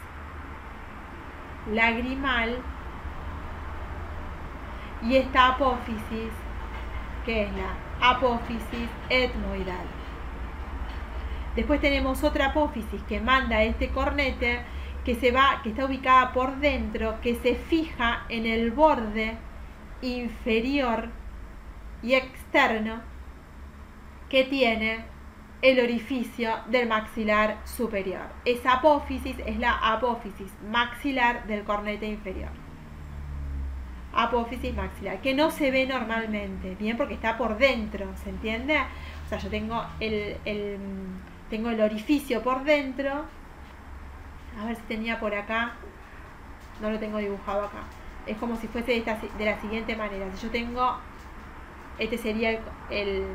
lagrimal, y esta apófisis, que es la apófisis etmoidal. Después tenemos otra apófisis que manda este cornete, que está ubicada por dentro, que se fija en el borde inferior y externo que tiene el orificio del maxilar superior. Esa apófisis es la apófisis maxilar del cornete inferior. Apófisis maxilar, que no se ve normalmente, bien, porque está por dentro, ¿se entiende? O sea, yo tengo tengo el orificio por dentro. A ver si tenía por acá. No lo tengo dibujado acá. Es como si fuese de la siguiente manera. Si yo tengo, este sería el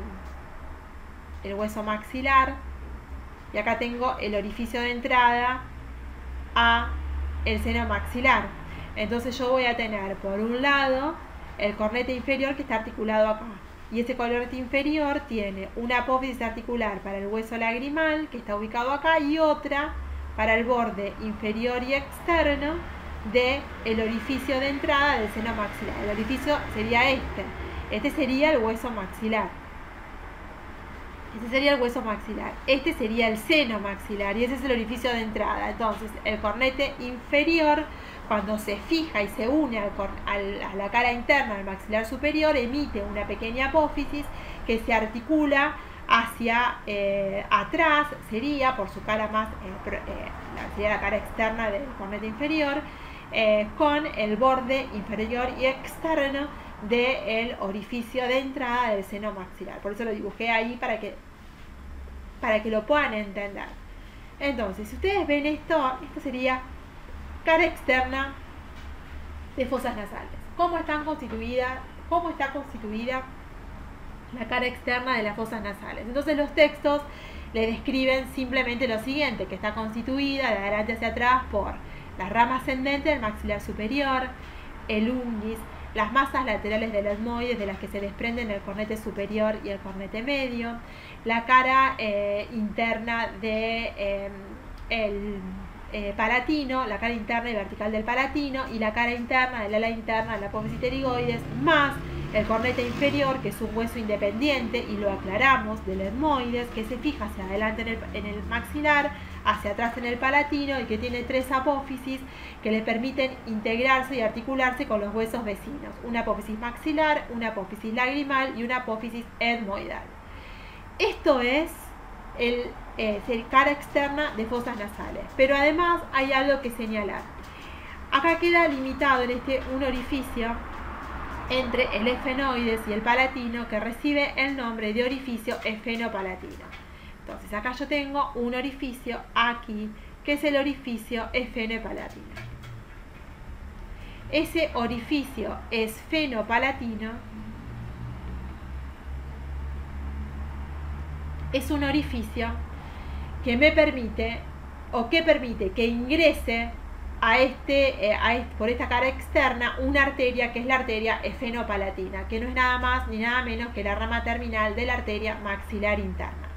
hueso maxilar, y acá tengo el orificio de entrada a el seno maxilar. Entonces yo voy a tener por un lado el cornete inferior, que está articulado acá, y ese cornete inferior tiene una apófisis articular para el hueso lagrimal, que está ubicado acá, y otra para el borde inferior y externo del orificio de entrada del seno maxilar. El orificio sería este sería el hueso maxilar. Este sería el hueso maxilar. Este sería el seno maxilar y ese es el orificio de entrada. Entonces, el cornete inferior, cuando se fija y se une a la cara interna del maxilar superior, emite una pequeña apófisis que se articula hacia atrás, sería por su cara más, sería la cara externa del cornete inferior, con el borde inferior y externo del orificio de entrada del seno maxilar. Por eso lo dibujé ahí para que lo puedan entender. Entonces, si ustedes ven esto sería cara externa de fosas nasales. ¿Cómo está constituida la cara externa de las fosas nasales? Entonces los textos le describen simplemente lo siguiente, que está constituida de adelante hacia atrás por la rama ascendente del maxilar superior, el unguis, las masas laterales del etmoides de las que se desprenden el cornete superior y el cornete medio, la cara interna de palatino, la cara interna y vertical del palatino, y la cara interna del ala interna de la apófisis pterigoides, más el cornete inferior, que es un hueso independiente, y lo aclaramos, del etmoides, que se fija hacia adelante en el maxilar, hacia atrás en el palatino, y que tiene 3 apófisis que le permiten integrarse y articularse con los huesos vecinos: una apófisis maxilar, una apófisis lagrimal y una apófisis etmoidal. Esto es el cara externa de fosas nasales, pero además hay algo que señalar. Acá queda limitado un orificio entre el esfenoides y el palatino, que recibe el nombre de orificio esfenopalatino. Entonces acá yo tengo un orificio aquí, que es el orificio esfenopalatino. Ese orificio esfenopalatino es un orificio que me permite, o que permite que ingrese por esta cara externa una arteria, que es la arteria esfenopalatina, que no es nada más ni nada menos que la rama terminal de la arteria maxilar interna.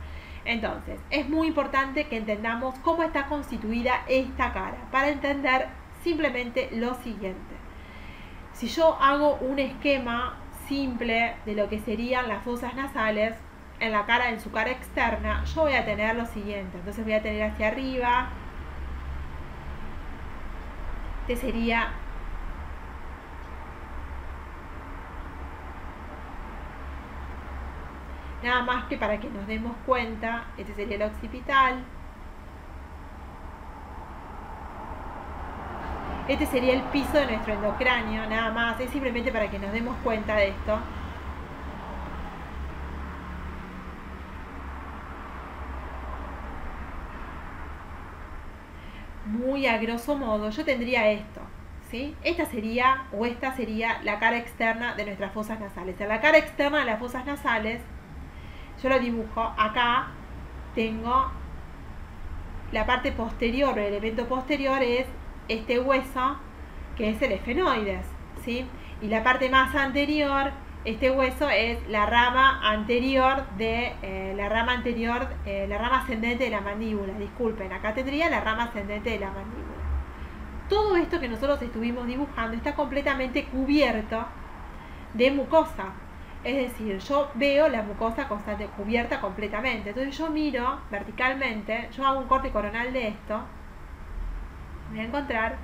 Entonces, es muy importante que entendamos cómo está constituida esta cara, para entender simplemente lo siguiente. Si yo hago un esquema simple de lo que serían las fosas nasales en su cara externa, yo voy a tener lo siguiente. Entonces voy a tener hacia arriba, este sería nada más que para que nos demos cuenta, este sería el occipital, este sería el piso de nuestro endocráneo, nada más, es simplemente para que nos demos cuenta de esto. Muy a grosso modo, yo tendría esto, ¿sí? Esta sería la cara externa de nuestras fosas nasales. En la cara externa de las fosas nasales, yo lo dibujo acá, tengo la parte posterior, el elemento posterior es este hueso, que es el esfenoides, ¿sí? Y la parte más anterior, este hueso es la rama anterior la rama ascendente de la mandíbula. Disculpen, acá tendría la rama ascendente de la mandíbula. Todo esto que nosotros estuvimos dibujando está completamente cubierto de mucosa. Es decir, yo veo la mucosa constante, cubierta completamente. Entonces yo miro verticalmente, yo hago un corte coronal de esto, voy a encontrar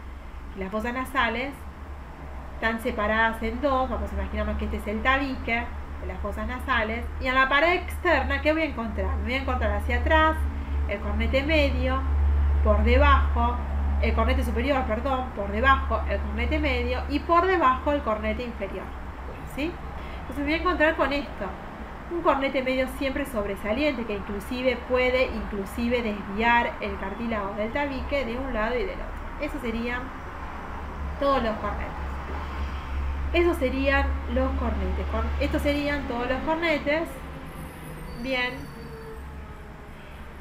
que las fosas nasales están separadas en dos. Vamos a imaginarnos que este es el tabique de las fosas nasales. Y en la pared externa, ¿qué voy a encontrar? Me voy a encontrar hacia atrás el cornete medio, por debajo, el cornete superior, perdón, por debajo el cornete medio y por debajo el cornete inferior. ¿Sí? Entonces me voy a encontrar con esto, un cornete medio siempre sobresaliente que inclusive puede desviar el cartílago del tabique de un lado y del otro. Esos serían todos los cornetes. Esos serían los cornetes. Estos serían todos los cornetes. Bien.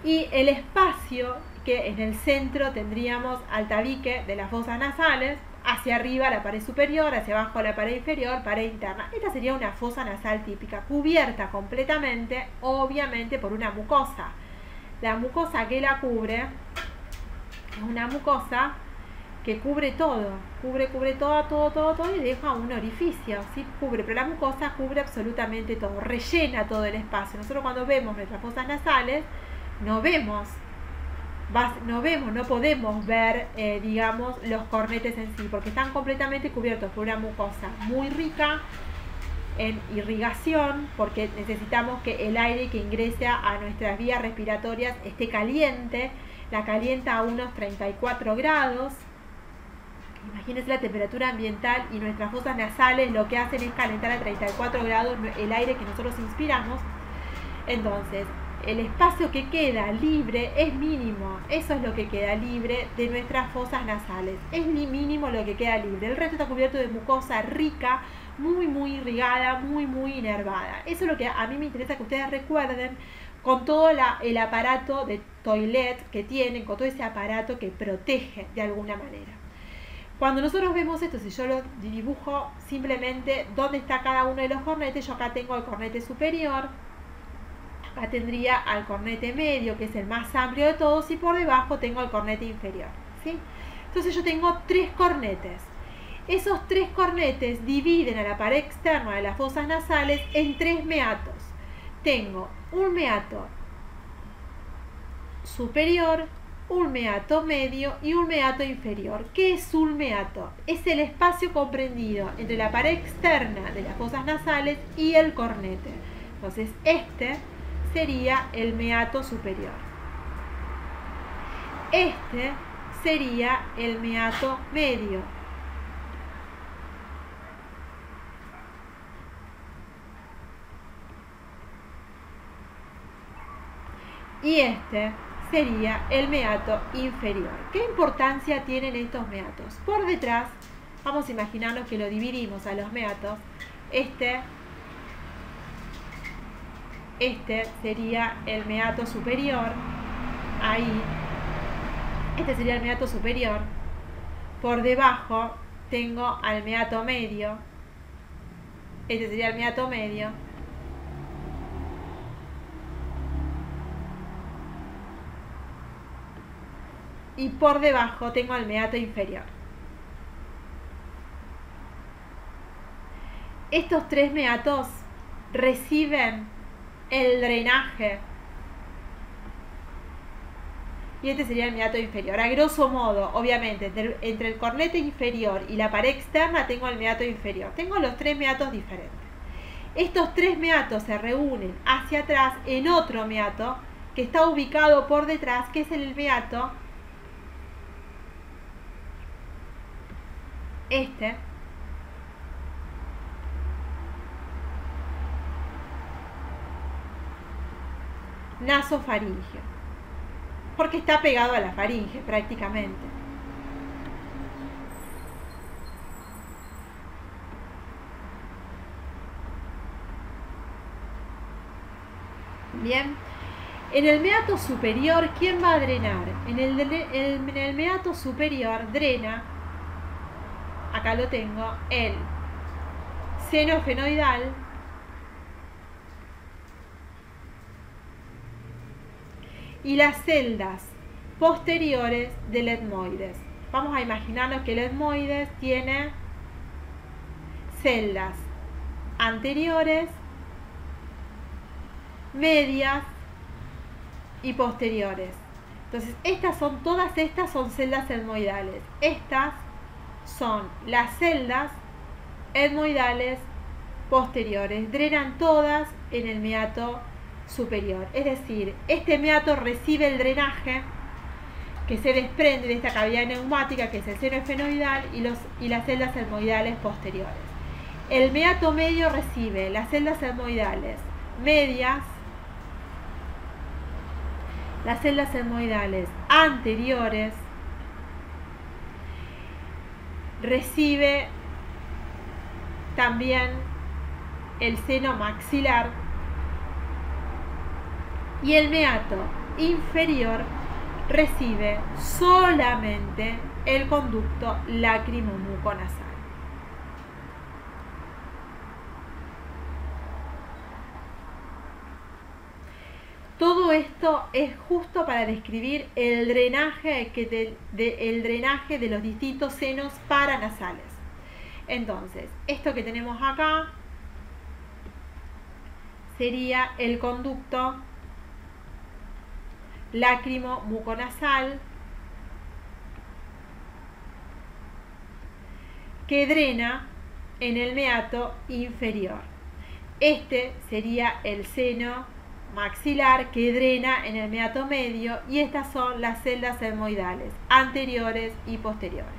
Y el espacio que en el centro tendríamos al tabique de las fosas nasales, hacia arriba la pared superior, hacia abajo la pared inferior, pared interna. Esta sería una fosa nasal típica, cubierta completamente, obviamente, por una mucosa. La mucosa que la cubre es una mucosa que cubre todo, cubre todo y deja un orificio, ¿sí? Cubre, pero la mucosa cubre absolutamente todo, rellena todo el espacio. Nosotros cuando vemos nuestras fosas nasales, no podemos ver, digamos, los cornetes en sí, porque están completamente cubiertos por una mucosa muy rica en irrigación, porque necesitamos que el aire que ingrese a nuestras vías respiratorias esté caliente, la calienta a unos 34 grados. Imagínense la temperatura ambiental y nuestras fosas nasales lo que hacen es calentar a 34 grados el aire que nosotros inspiramos. Entonces, el espacio que queda libre es mínimo. Eso es lo que queda libre de nuestras fosas nasales. Es mínimo lo que queda libre. El resto está cubierto de mucosa rica, muy irrigada, muy inervada. Eso es lo que a mí me interesa que ustedes recuerden, con todo el aparato de toilet que tienen, con todo ese aparato que protege de alguna manera. Cuando nosotros vemos esto, si yo lo dibujo simplemente dónde está cada uno de los cornetes, yo acá tengo el cornete superior, acá tendría al cornete medio, que es el más amplio de todos, y por debajo tengo el cornete inferior, ¿sí? Entonces yo tengo 3 cornetes. Esos 3 cornetes dividen a la pared externa de las fosas nasales en 3 meatos. Tengo un meato superior, un meato medio y un meato inferior. ¿Qué es un meato? Es el espacio comprendido entre la pared externa de las fosas nasales y el cornete. Entonces este sería el meato superior. Este sería el meato medio. Y este sería el meato inferior. ¿Qué importancia tienen estos meatos? Por detrás, vamos a imaginarnos que lo dividimos a los meatos. Este sería el meato superior. Ahí. Este sería el meato superior. Por debajo tengo al meato medio. Este sería el meato medio. Y por debajo tengo el meato inferior. Estos 3 meatos reciben el drenaje. Y este sería el meato inferior. A grosso modo, obviamente, entre el cornete inferior y la pared externa tengo el meato inferior. Tengo los 3 meatos diferentes. Estos 3 meatos se reúnen hacia atrás en otro meato que está ubicado por detrás, que es el meato nasofaringeo, porque está pegado a la faringe prácticamente. Bien, en el meato superior, ¿quién va a drenar? En el meato superior drena, acá lo tengo, el seno esfenoidal, y las celdas posteriores del etmoides. Vamos a imaginarnos que el etmoides tiene celdas anteriores, medias y posteriores. Entonces, todas estas son celdas etmoidales. Estas son las celdas etmoidales posteriores. Drenan todas en el meato superior. Es decir, este meato recibe el drenaje que se desprende de esta cavidad neumática, que es el seno esfenoidal, y las celdas etmoidales posteriores. El meato medio recibe las celdas etmoidales medias, las celdas etmoidales anteriores, recibe también el seno maxilar, y el meato inferior recibe solamente el conducto lácrimo-muconasal. Todo esto es justo para describir el drenaje, el drenaje de los distintos senos paranasales. Entonces, esto que tenemos acá sería el conducto lácrimo-muconasal que drena en el meato inferior. Este sería el seno maxilar que drena en el meato medio, y estas son las celdas etmoidales anteriores y posteriores.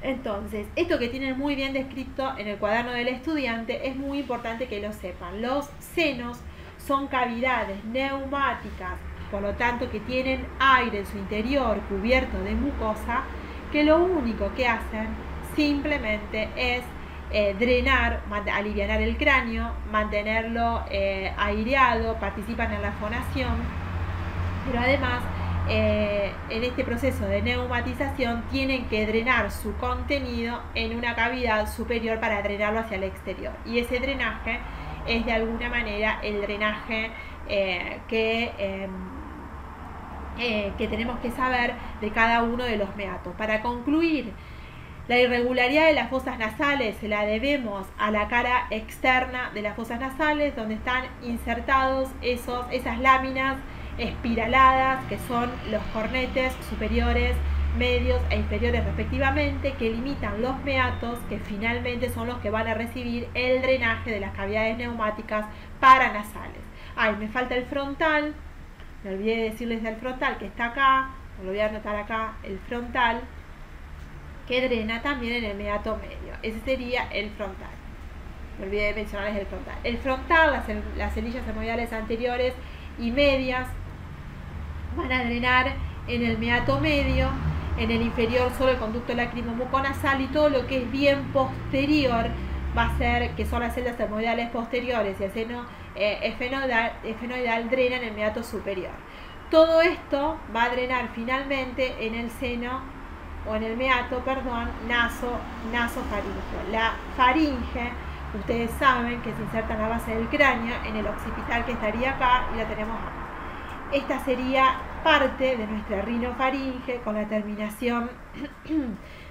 Entonces, esto que tienen muy bien descrito en el cuaderno del estudiante es muy importante que lo sepan. Los senos son cavidades neumáticas, por lo tanto que tienen aire en su interior cubierto de mucosa, que lo único que hacen simplemente es drenar, alivianar el cráneo, mantenerlo aireado, participan en la fonación, pero además en este proceso de neumatización tienen que drenar su contenido en una cavidad superior para drenarlo hacia el exterior, y ese drenaje es de alguna manera el drenaje que tenemos que saber de cada uno de los meatos. Para concluir, la irregularidad de las fosas nasales se la debemos a la cara externa de las fosas nasales, donde están insertados esas láminas espiraladas que son los cornetes superiores, medios e inferiores respectivamente, que limitan los meatos, que finalmente son los que van a recibir el drenaje de las cavidades neumáticas paranasales. Me falta el frontal, me olvidé de decirles del frontal que está acá, lo voy a anotar acá, el frontal, que drena también en el meato medio. Ese sería el frontal. Me olvidé de mencionarles el frontal. El frontal, las celillas etmoidales anteriores y medias van a drenar en el meato medio, en el inferior solo el conducto lácrimo-muconasal, y todo lo que es bien posterior va a ser, que son las celdas etmoidales posteriores y el seno esfenoidal, drena en el meato superior. Todo esto va a drenar finalmente en el seno, o en el meato, nasofaríngeo. La faringe, ustedes saben que se inserta en la base del cráneo, en el occipital, que estaría acá, y la tenemos acá. Esta sería parte de nuestra rinofaringe, con la terminación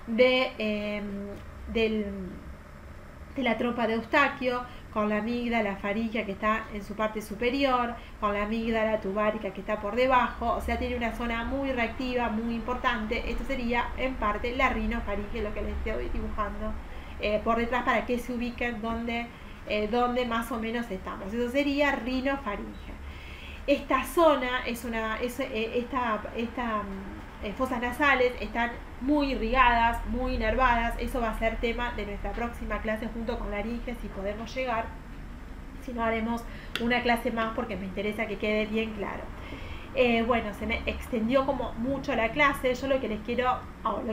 de la trompa de Eustaquio, con la amígdala faríngea que está en su parte superior, con la amígdala tubárica que está por debajo, o sea, tiene una zona muy reactiva, muy importante. Esto sería en parte la rinofaringe, lo que les estoy dibujando por detrás para que se ubiquen donde más o menos estamos. Eso sería rinofaringe. Esta zona fosas nasales están muy irrigadas, muy inervadas. Eso va a ser tema de nuestra próxima clase junto con laringe, si podemos llegar. Si no, haremos una clase más porque me interesa que quede bien claro. Bueno, se me extendió como mucho la clase. Yo lo que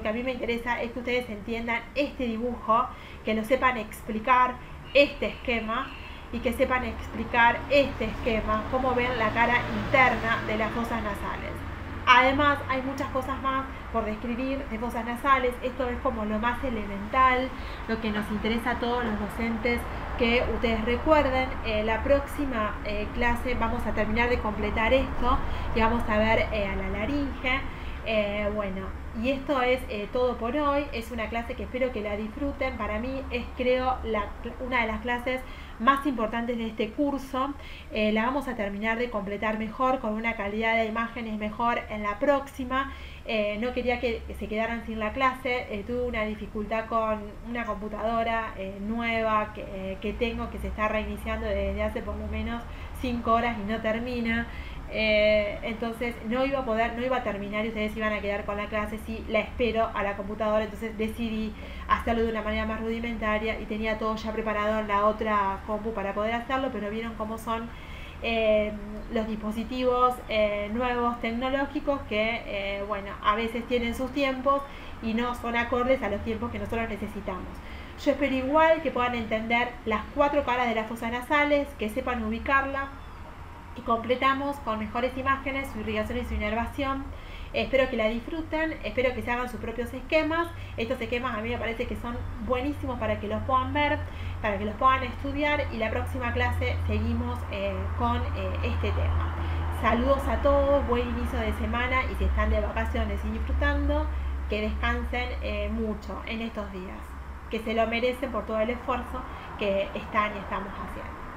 a mí me interesa es que ustedes entiendan este dibujo, que lo sepan explicar este esquema, y que sepan explicar este esquema, cómo ven la cara interna de las fosas nasales. Además, hay muchas cosas más por describir de fosas nasales. Esto es como lo más elemental, lo que nos interesa a todos los docentes que ustedes recuerden. La próxima clase vamos a terminar de completar esto y vamos a ver a la laringe. Bueno, Y esto es todo por hoy. Es una clase que espero que la disfruten. Para mí es, creo, una de las clases más importantes de este curso. La vamos a terminar de completar mejor, con una calidad de imágenes mejor en la próxima. No quería que se quedaran sin la clase. Tuve una dificultad con una computadora nueva que tengo, que se está reiniciando desde hace por lo menos 5 horas y no termina. Entonces no iba a terminar y ustedes iban a quedar con la clase si la espero a la computadora. Entonces decidí hacerlo de una manera más rudimentaria y tenía todo ya preparado en la otra compu para poder hacerlo, pero vieron cómo son los dispositivos nuevos tecnológicos que bueno, a veces tienen sus tiempos y no son acordes a los tiempos que nosotros necesitamos. Yo espero igual que puedan entender las 4 caras de las fosas nasales, que sepan ubicarla, y completamos con mejores imágenes su irrigación y su inervación. Espero que la disfruten, espero que se hagan sus propios esquemas. Estos esquemas a mí me parece que son buenísimos para que los puedan ver, para que los puedan estudiar, y la próxima clase seguimos con este tema. Saludos a todos, buen inicio de semana, y si están de vacaciones y disfrutando, que descansen mucho en estos días, que se lo merecen por todo el esfuerzo que están y estamos haciendo.